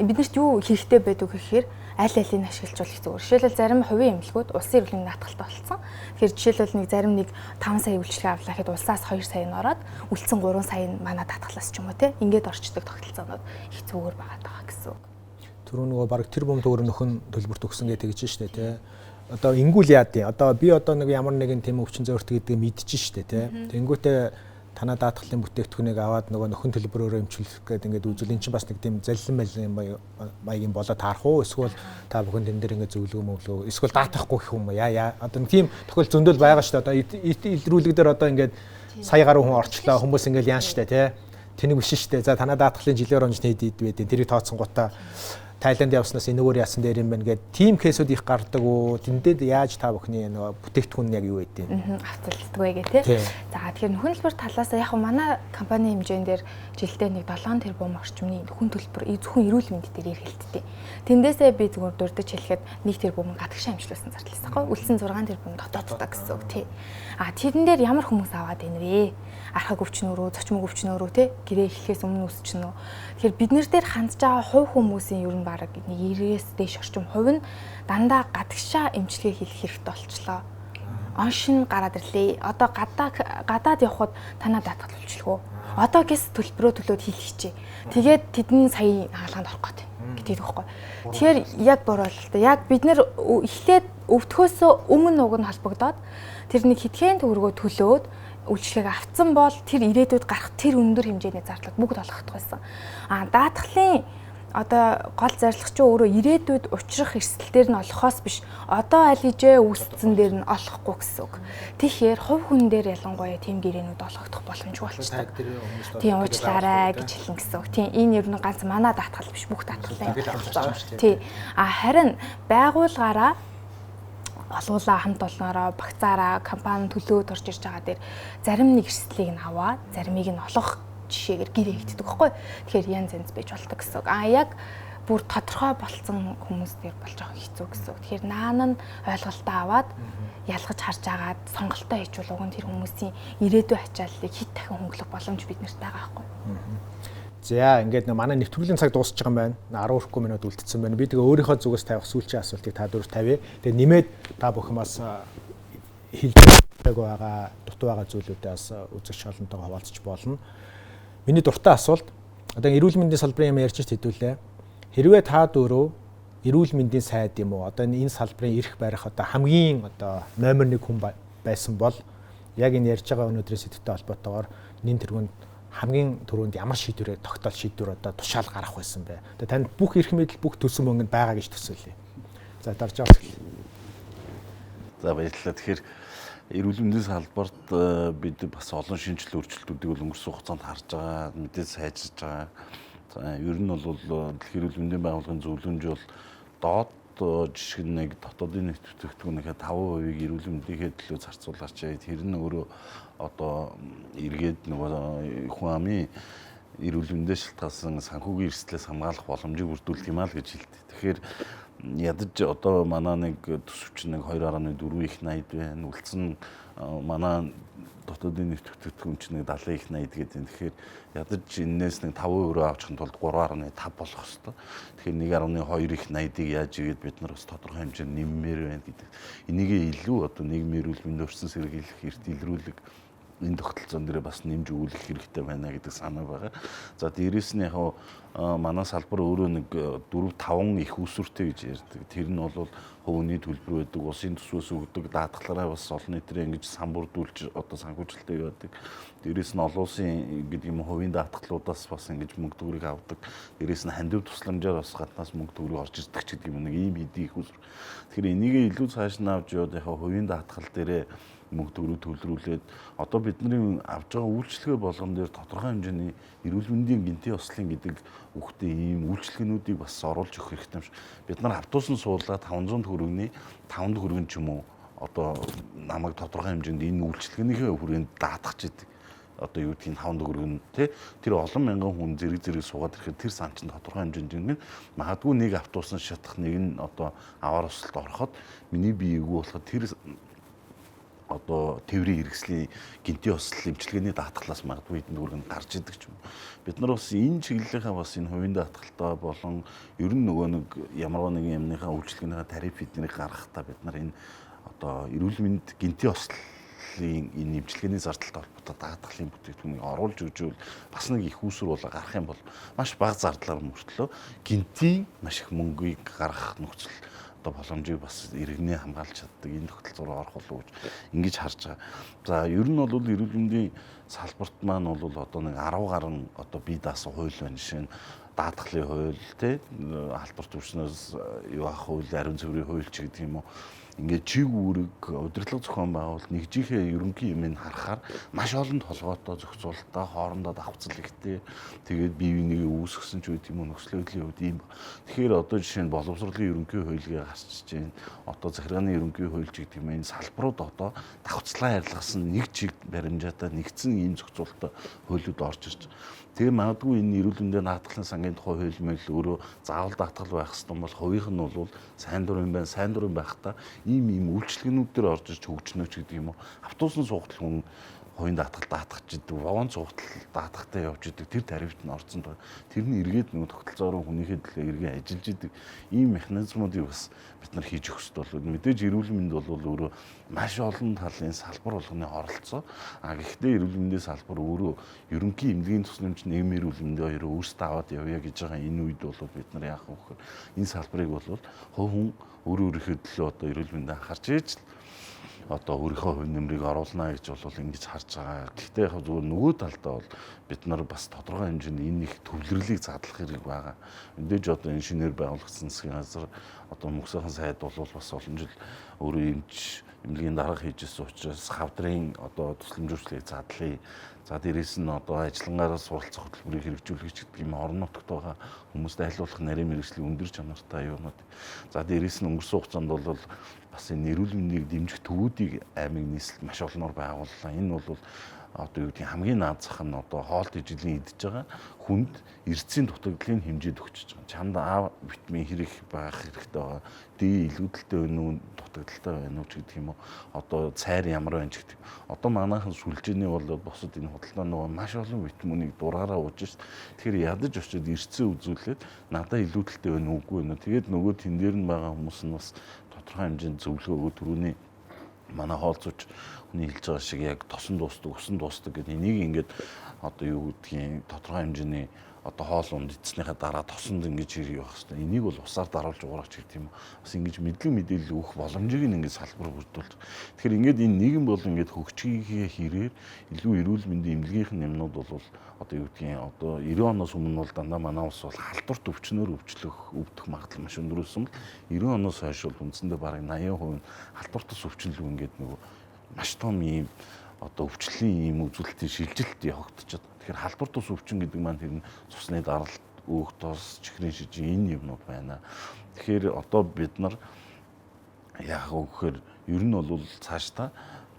биднэрт юу хэрэгтэй байдаг гэхээр аль алийг ашиглаж болох зүгээр. Жишээлбэл зарим хувийн эмнэлгүүд улсын эрүүл мэндийн даатгалтай болсон. Тэгэхээр жишээлбэл нэг зарим нэг 5 сая үйлчлэгээ авлаа гэхэд улсаас 2 сая нь ороод үлдсэн 3 сая нь манай даатгалаас ч юм уу те. Ингээд орчдөг тогтолцоонууд их зүгээр байгаа гэсэн үг. Түрүү нөгөө баг тэр бомд өөр нөхөн төлбөрт өгсөн гэдэг гэж штэ тий. Одоо ингүүл яад тий. Одоо би одоо нэг ямар нэгэн тийм өвчин зөөрт гэдгийг мэдчихэж штэ тий. Тэнгүүтээ танаа даатгалын бүтээгдэхүүнийг аваад нөгөө нөхөн төлбөрөөр эмчилэх гэдэг ингээд үзүүл эн чинь бас нэг тийм заллин маягийн болоо таарах уу эсвэл та бүхэн тэн дээр ингээд зөвлөгөө мөвлөө эсвэл даатахгүй гэх юм яа одоо тийм тохиол зөндөл байгаа штэ. Одоо илрүүлэг дээр одоо ингээд сая гаруй хүн орчлоо хүмүүс ингээд яан штэ тий. Тэнийг биш штэ. За танаа даатгалын жилээр онж нийт байд. Тэрийг тооцсон гутаа Тайланд явснаас энэгээр яасан дээр юм байна гэд тим кейсүүд их гардаг уу. Тэндээ яаж та бүхний нөгөө бүтээгдэхүүн яг юу байдیں۔ Авцалдаг вэ гэх тээ. За тэгэхээр нөхөн төлбөр талаас яг манай компани хэмжээнд дээр жилдээ нэг 7 тэрбум орчмын нөхөн төлбөр зөвхөн эрүүл мэнд дээр эргэлттэй. Тэндээсээ би зүгээр дурдж хэлэхэд 1 тэрбум гадагшаа амжилуулсан зардал байхгүй. Үлдсэн 6 тэрбум дотооддоо гэсэн үг тий. Тэрэн дээр ямар хүмүүс аваад байна вэ? Архаг өвчнөөрөө, зочмог өвчнөөрөө те гэрээ эхлэхээс өмнө үсчихнө. Тэгэхээр бид нар дээр хандж байгаа хувь хүмүүсийн ер нь бараг 90-ээс дээш орчим хувь нь дандаа гадагшаа эмчилгээ хийх хэрэгтэй болчлоо. Оншин гараад ирлээ. Одоо гадаад явхад танаа даатгал болчихлоо. Одоо гэс төлбөрөө төлөөд хийлгэчээ. Тэгээд тэдний сая хаалганд орох гэдэг гэдэг байхгүй. Тэгэхээр яг буруу л да. Яг бид нэр эхлээд өвдөхөөс өмнө уг нь холбогдоод тэрний хитгэн төгрөгөө төлөөд үйлчлэгээ авцсан бол тэр ирээдүйд гарах тэр өндөр хэмжээний зардал бүгд олгох байсан. Даатгалын одоо гол зорилго ч өөрөө ирээдүйд учрах эрсдэл дээр нь олохоос биш одоо аль хэзээ үүсцэн дээр нь олохгүй гэсэн үг. Тэгэхээр хувь хүн дээр ялангуяа тийм гэрээнүүд олгогдох боломжгүй болчихдог. Тийм уучлаарай гэж хэлнэ гэсэн үг. Тийм энэ ер нь ганц манай даатгал биш бүх даатгалын ялгаа. Тийм. Харин байгууллагаараа олгуулаа хамт олноороо багцаараа компани төлөөд орж ирж байгаа дээр зарим нэг эрсдлийг нь аваад заримыг нь олгох жишээгээр гэрээ хийдэг байхгүй. Тэгэхээр янз янз байж болдог гэсэн үг. Яг бүр тодорхой болцсон хүмүүс дээр болж байгаа хэцүү гэсэн үг. Тэгэхээр наан нь ойлголтоо аваад ялгаж харж агаад сонголтоо хийжүүл уг нь тэр хүмүүсийн ирээдүйн ачааллыг хэд дахин хөнгөлөх боломж бид нарт байгаа байхгүй. За ингээд манай нэвтрүүлгийн цаг дуусч байгаа юм байна. 10 хүрэхгүй минут үлдсэн байна. Би тэгээ өөрийнхөө зүгээс тавих сүүлчийн асуултыг та дөрөв тавья. Тэгээ нэмээд та бүхэн бас хэлж байгаа дутуу байгаа зүйлүүдээ бас үзэгч олонтойгоо хуваалцаж болно. Миний дуртай асуулт одоо эрүүл мэндийн салбарын юм ярьж хэдүүлээ. Хэрвээ та дөрөв эрүүл мэндийн сайд юм уу? Одоо энэ салбарын эрх барих одоо хамгийн одоо номер 1 хүн байсан бол яг энэ ярьж байгаа өнөөдрийн сэдвтэй холбоотойгоор нэн тэргүүнд хамгийн түрүүнд ямар шийдвэрээ тогтоол шийдвэр одоо тушаал гарах байсан бэ? Одоо танд бүх эрх мэдэл бүх төсөв мөнгөнд байгаа гэж төсөөлье. За дарж авах. За баярлалаа. Тэгэхээр эрүүл мэндийн салбарт бид бас олон шинжилгээ өөрчлөлтүүдийг өнгөрсөн хугацаанд харж байгаа, мэдээж сайжирч байгаа. За ер нь бол дэлхийн эрүүл мэндийн байгууллагын зөвлөмж бол доод жишг нэг дотоодын нийт бүтээгдэхүүнийхээ 5%-ийг эрүүл мэндийнхээ төлөө зарцуулаач. Тэр нь өөрөө одоо эргээд нөгөө хүн амын эрүүл мэндэд шалтгаалсан санхүүгийн эрсдлээс хамгаалах боломжийг бүрдүүлэх юм аа л гэж хэлдэг. Тэгэхээр ядаж одоо манай нэг төсөвч нэг 2.4 их 80 байна. Үлдсэн манай дотоодын нийт бүтээгдэхүүн чинь нэг 70 их 80 гэдэг. Тэгэхээр ядаж энэс нэг 5% авчихын тулд 3.5 болох хэвээр. Тэгэхээр 1.2 их 80-ыг яаж игээд бид нар бас тодорхой хэмжээнд нэммээр байна гэдэг. Энийг илүү одоо нийгмийн эрүүл мэндийн өрсөн сэргийлэх эрт илрүүлэг энэ тогтолцоон дээр бас нэмж өгүүлэх хэрэгтэй байна гэдэг санаа байгаа. За дээрэс нь яг манай салбар өөрөө нэг 4-5 их усүртэй гэж ярьдаг. Тэр нь бол хувийн төлбөр байдаг, улсын төсвөөс өгдөг, даатгалаараа бас олон нийтрээ ингэж самбурдуулж одоо санхүүжилттэй явдаг. Дээрэс нь олон улсын гэдэг юм хувийн даатгалуудаас бас ингэж мөнгө төгрөг авдаг. Дээрэс нь хандив тусламжаар бас гаднаас мөнгө төгрөг орж ирдэг ч гэдэг юм нэг ийм хэдий их усүр. Тэгэхээр энийг илүү цааш нь авч яваад яг хувийн даатгал дээрээ мөнгө төгрөг төлрүүлээд одоо бидний авж байгаа үйлчлэгээ болгон дээр тодорхой хэмжээний эрүүл мэндийн гинти ослын гэдэг үгтэй ийм үйлчлэгнүүдийг бас оруулж өгөх хэрэгтэй юм шиг. Бид нар автобусан суулгаад 500 төгрөгийн 5 төгрөг ч юм уу одоо намайг тодорхой хэмжээнд энэ үйлчлэгнийхээ хүрээнд даатгах гэдэг. Одоо юу гэдгийг 5 төгрөг нь тэр олон мянган хүн зэрэг суугаад ирэхэд тэр сан чинь тодорхой хэмжээнд юм. Магадгүй нэг автобусан шатах нэг нь одоо аваар усалд ороход миний биеэгүй болоход тэр одоо тээврийн хэрэгслийн гинти ослын эмчилгээний даатгалаас магадгүй хэдэн төгрөг нь гарч идэг ч юм. Бид нар бас энэ чиглэлийнхаа бас энэ хувийн даатгалтай болон ер нь нөгөө нэг ямар нэгэн юмныхаа үйлчлэгнийхаа тариф эднийг гаргахтаа бид нар энэ одоо эрүүл мэнд гинти ослын энэ эмчилгээний зардалтай холбоотой даатгалын бүтээгдэхүүнийг оруулж өгжүүл бас нэг их үүсвэр бол гарах юм бол маш бага зардлаар мөртлөө гинтийн маш их мөнгийг гаргах нөхцөл одоо боломжийг бас иргэнээ хамгаалж чаддаг энэ тогтолцоо руу орох болов уу гэж ингэж харж байгаа. За ер нь бол эрүүл мэндийн салбарт маань бол одоо нэг 10 гаруй одоо бие даасан хууль байна. Жишээ нь даатгалын хууль, халдвар төвчнөөс юу ах хууль, ариун цэврийн хууль ч гэдэг юм уу. Ингээд чиг үүрэг, удирдлага зохион байгуулалт нэгжийнхээ ерөнхий юмыг харахаар маш олон толгойтой зохицуулалтаа хоорондоо давхцал ихтэй. Тэгээд бие биенийг үүсгэсэн ч үгүй юм уу нөхцөл байдлын хувьд ийм. Тэгэхээр одоо жишээ нь боловсролын ерөнхий хуулийг гарчиж байна. Одоо захиргааны ерөнхий хууль ч гэдэг юм энэ салбарууд одоо давхцлаа арилгасан нэг чиг баримжаатай нэгдсэн ийм зохицуулалтаа хуулиуд орж ирж. Тэгээ магадгүй энэ эрүүл мэндийн даатгалын сангийн тухай хууль мэл өөрөө заавал даатгал байх ёстой бол хувийнх нь бол сайн дурын байна, сайн дурын байхдаа ийм үйлчлэгнүүд дээр орж иж хөгжнөөч гэдэг юм уу. Автобусны суугатал хүн хувийн даатгал даатгаж идэг, вагон суугатал даатгахтай явж идэг, тэр тарифт нь орсон доо. Тэр нь эргээд нөгөө тогтолцоо руу хүнийхээ төлөө эргээ ажиллаж идэг. Ийм механизмуудыг бас бид нар хийж өгөх ёстой бол мэдээж эрүүл мэнд бол өөрөө маш олон талын салбар болгоны оролцоо. Гэхдээ эрүүл мэндийн салбар өөрөө ерөнхий эмнэлгийн тусламж нийгмийн эрүүл мэндийн хоёроо өөрсдөө аваад явъя гэж байгаа энэ үед бол бид нар яах вэ гэхээр энэ салбарыг бол хувь хүн өөрийнхөө төлөө одоо эрүүл мэндэд анхаарч ийж одоо өөрийнхөө хувь нэмрийг оруулна гэж бол ингэж харж байгаа. Гэхдээ яг зөвхөн нөгөө талдаа бол бид нар бас тодорхой хэмжээнд энэ их төвлөрлийг задлах хэрэг байгаа. Мэдээж одоо инженер байгуулагдсан засгийн газар одоо мөнхсөхийн сайд бол бас олон жил өөрөө эмнэлгийн дарга хийжсэн учраас хавдрын одоо тусламжуулалтыг задлая. За дээрээс нь одоо ажиллангаараа суралцах хөтөлбөрийг хэрэгжүүлэх гэдэг юм орон нутагт байгаа хүмүүст айлуулах нарийн мэргэжлийн өндөр чанартай юунууд. За дээрээс нь өнгөрсөн хугацаанд бол бас энэ эрүүл мэндийг дэмжих төвүүдийг аймаг нийслэл маш олноор байгууллаа. Энэ бол одоо юу гэдгийг хамгийн наад зах нь одоо хоолт ижилийн идж байгаа хүнд эрдэсийн дутагдлын хэмжээд өгчөж байгаа. Чамд А витамин хэрэг байх хэрэгтэй байгаа. Д илүүдэлтэй байна уу, дутагдaltaй байна уу ч гэдэг юм уу. Одоо цайр ямар байна ч гэдэг. Одоо манайхан сүлжээний бол бусад энэ худалдаа нөгөө маш олон витаминыг дураараа ууж шээ. Тэгэхээр ядаж очиод эрдэсээ үзүүлээд надад илүүдэлтэй байна уу үгүй байна. Тэгээд нөгөө тэн дээр нь байгаа хүмүүс нь бас тодорхой хэмжээнд зөвлөгөө өгөө түрүүний манай хоолцооч хүний хэлж байгаа шиг яг тосон дуустдаг, усан дуустдаг гэдэг энийг ингээд одоо юу гэдгийг тодорхой хэмжээний одоо хоол унд эцснийхаа дараа тосонд ингэж хэрэг явах хэрэгтэй. Энийг бол усаар даруулж угаарч гэдэг юм. Бас ингэж мэдлэг мэдээлэл өгөх боломжийг ингэж салбар бүрдүүлж. Тэгэхээр ингээд энэ нийгэм бол ингэж хөгжихийнхээ хэрээр илүү эрүүл мэндийн эмнэлгийнхэн юмнууд бол одоо юу гэдгийг одоо 90 оноос өмнө бол дандаа манай улс бол халдварт өвчнөөр өвдөх магадлал маш өндөрөөсөн бол 90 оноос хойш бол үндсэндээ бараг 80% халдвартас өвчнөл ингээд нөгөө маш том ийм одоо өвчлөлийн ийм үзүүлэлтийн шилжилт явагдчихад. Тэгэхээр халдвар тус өвчин гэдэг маань тэр нь цусны даралт, өөх тос, чихрийн шижин энэ юмнууд байна. Тэгэхээр одоо бид нар яах вэ гэхээр ер нь бол цаашдаа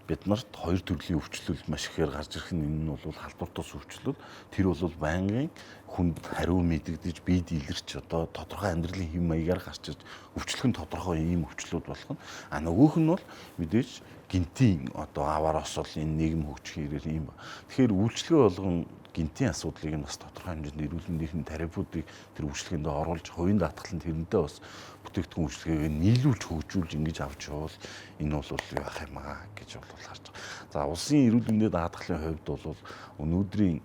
бид нарт хоёр төрлийн өвчлөл маш ихээр гарч ирэх нь энэ нь бол халдвар тус өвчлөл. Тэр бол байнгын хүнд хариу мэдэгдэж бие дийлэрч одоо тодорхой амьдралын хэм маягаар гарч ирж өвчлөх нь тодорхой ийм өвчлүүд болох нь. А нөгөөх нь бол мэдээж гинтийн одоо аваар осол энэ нийгэм хөгжих хэрэг юм ба. Тэгэхээр үйлчлэгээ болгон гинтийн асуудлыг нь бас тодорхой хэмжээнд эрүүл мэндийн терапиутыг тэр үйлчлэгэнд оруулж хувийн даатгалын тэрнтэй бас бүтээгдэхүүн үйлчлэгийг нийлүүлж хөгжүүлж ингэж авч явал энэ бол юу ах юм аа гэж бол харж байгаа. За улсын эрүүл мэндийн даатгалын хувьд бол өнөөдрийн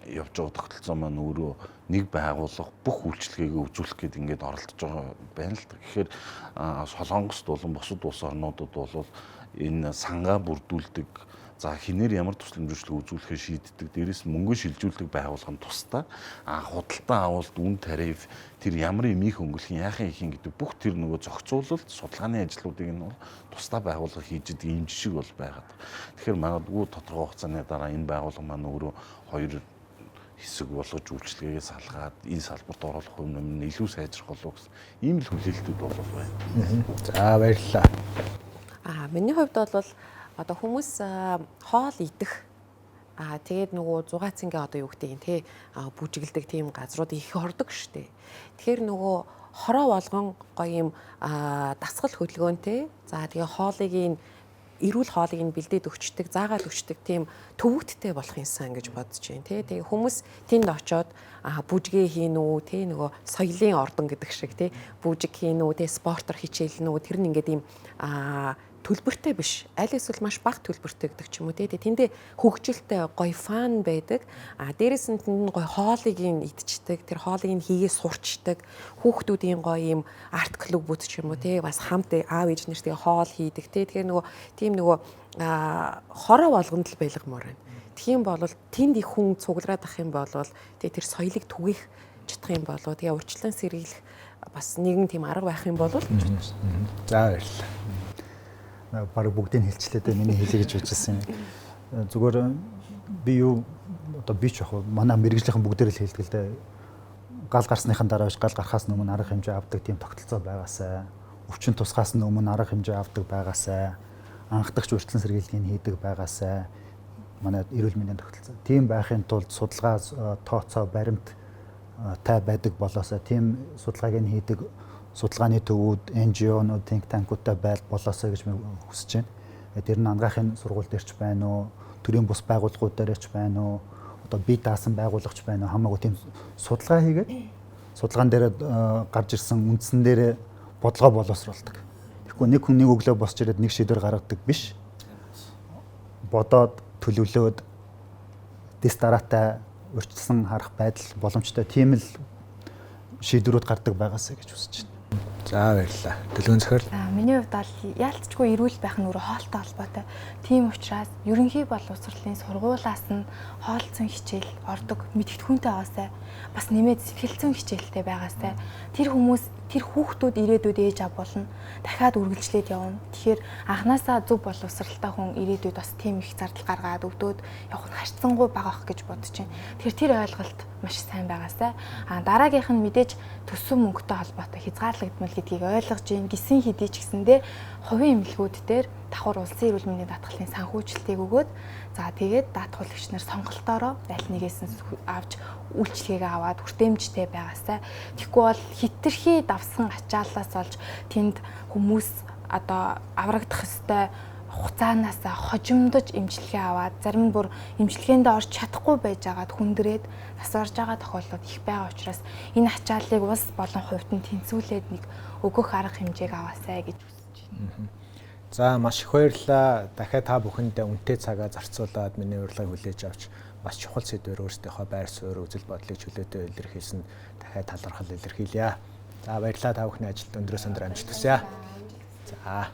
явж байгаа тогтолцоо маань өөрөө нэг байгууллага бүх үйлчлэгийг үзүүлэх гээд ингээд оролдож байгаа байна л. Тэгэхээр Солонгост болон бусад улс орнуудад бол энэ сангаа бүрдүүлдэг, за хинээр ямар туслан зөвшлөг үзүүлэхээ шийддэг, дээрээс мөнгө шилжүүлдэг байгууллага нь тусдаа худалдан авалт, үн тариф, тэр ямар эмийг хөнгөлөх, яахын ихийн гэдэг бүх тэр нөгөө зохицуулалт, судалгааны ажлуудыг нь бол тусдаа байгууллага хийж идэг юм жишг бол байгаад. Тэгэхээр магадгүй тодорхой хугацааны дараа энэ байгууллага маань өөрөө хоёр хэсэг болгож үйлчлэгээ салгаад энэ салбарт оруулах хувь нэмэр нь илүү сайжрах болов гэсэн ийм л хүлээлтүүд бол байна. За баярлалаа. Миний хувьд бол одоо хүмүүс хоол идэх тэгээд нөгөө зугаацингээ одоо юу гэдэг юм те бүжиглдэг тийм газрууд их ордог штэ. Тэгэхээр нөгөө хороо болгон гоё юм дасгал хөдөлгөөнтэй. За тэгээ хоолыг эрүүл хоолыг нь бэлдээд өгчдөг, заагаад өгчдөг тийм төвөгттэй болох юмсан гэж бодож байна тий. Тэгээ хүмүүс тэнд очоод бүжгээ хийн үү, тий нөгөө соёлын ордон гэдэг шиг тий бүжиг хийн үү, тий спортоор хичээлнэ үү, тэр нь ингээд ийм төлбөртэй биш. Аль эсвэл маш бага төлбөртэй гэдэг ч юм уу тий. Тэндээ хөгжилтэй гоё фан байдаг. Дээрээс нь тэнд гоё хоолыг нь идчихдэг, тэр хоолыг нь хийгээ сурчдаг. Хүүхдүүдийн гоё юм арт клубүүд ч юм уу тий бас хамт аав ээж нэртэйгээ хоол хийдэг тий. Тэгэхээр нөгөө тийм нөгөө хороо болгонд л байлгамаар байна. Тэгхийн бол тэнд их хүн цуглараад ах юм бол тий тэр соёлыг түгээх чадах юм болоо тэгээ урьдчилан сэргийлэх бас нэгэн тийм арга байх юм бол гэж байна. За баярлалаа. Бараг бүгдийг хэлчлээ дээ миний хэлье гэж бодчихсан юм. Зүгээр би юу одоо би ч яг манай мэрэгжлийн бүгдээр л хэлдэг л дээ. Гал гарсныхан дараа биш гал гарахаас өмнө арга хэмжээ авдаг тийм тогтолцоо байгаасай. Өвчин тусгаас өмнө арга хэмжээ авдаг байгаасай. Анхдагч урьдчилан сэргийлгийг хийдэг байгаасай. Манай эрүүл мэндийн тогтолцоо. Тийм байхын тулд судалгаа тооцоо баримт тай байдаг болоосай. Тийм судалгааг нь хийдэг судалгааны төвүүд, NGO-нууд, think tank-уудтай байл болоосоо гэж би хүсэж байна. Тэр нь ангаахын сургууль дээрч байна уу, төрийн бус байгууллагууд дээрч байна уу, одоо бие даасан байгууллагч байна уу, хамаагүй тийм судалгаа хийгээд судалгаан дээр гарч ирсэн үндсэн дээр бодлого боловсруулдаг. Тэгэхгүй нэг хүн нэг өглөө босч ирээд нэг шийдвэр гаргадаг биш. Бодоод төлөвлөөд дэс дараатай урьдчилсан харах байдал боломжтой тийм л шийдвэрүүд гардаг байгаасаа гэж хүсэж байна. За баярлалаа. Төлөөн захирал. За миний хувьд бол яалтчгүй эрүүл байх нь өөрөө хоолтой холбоотой. Тийм учраас ерөнхий боловсролын сургуулиас нь хоолцсон хичээл ордог мэдгэдэгхүүнтэй байгаасай. Бас нэмээд сэтгэл зүйн хичээлтэй байгаасай. Тэр хүмүүс тэр хүүхдүүд ирээдүйд ээж ав болно. Дахиад үргэлжлээд явна. Тэгэхээр анханасаа зөв боловсралтай хүн ирээдүйд бас тийм их зардал гаргаад өвдөөд явах нь харьцангуй бага ах гэж бодож байна. Тэгэхээр тэр ойлголт маш сайн байгаасай. Дараагийнх нь мэдээж төсөв мөнгөтэй холбоотой хязгаарлагдмал гэдгийг ойлгож ийн гисэн хэдий ч гэсэндээ хувийн эмнэлгүүд дээр давхар улсын эрүүл мэндийн даатгалын санхүүжилтийг өгөөд за тэгээд даатгуулагч нар сонголтоороо аль нэгээс нь авч үйлчлэгээ аваад хүртээмжтэй байгаасай. Тэгэхгүй бол хитрхи давсан ачааллаас болж тэнд хүмүүс одоо аврагдах ёстой хугацаанаас хожимдож эмчилгээ аваад зарим нь бүр эмчилгээндээ орж чадахгүй байж байгаад хүндрээд нас орж байгаа тохиолдлууд их байгаа учраас энэ ачааллыг улс болон хувьд нь тэнцвүүлээд нэг өгөх арга хэмжээг аваасай гэж хүсэж байна. За маш их баярлалаа. Дахиад та бүхэндээ үнэтэй цагаа зарцуулаад миний урилгыг хүлээж авч бас чухал сэдвээр өөрсдийнхөө байр суурь үзэл бодлыг чөлөөтэй илэрхийлсэн дахиад талархал илэрхийлье. За баярлалаа та бүхний ажилд өндрөөс өндөр амжилт хүсье. За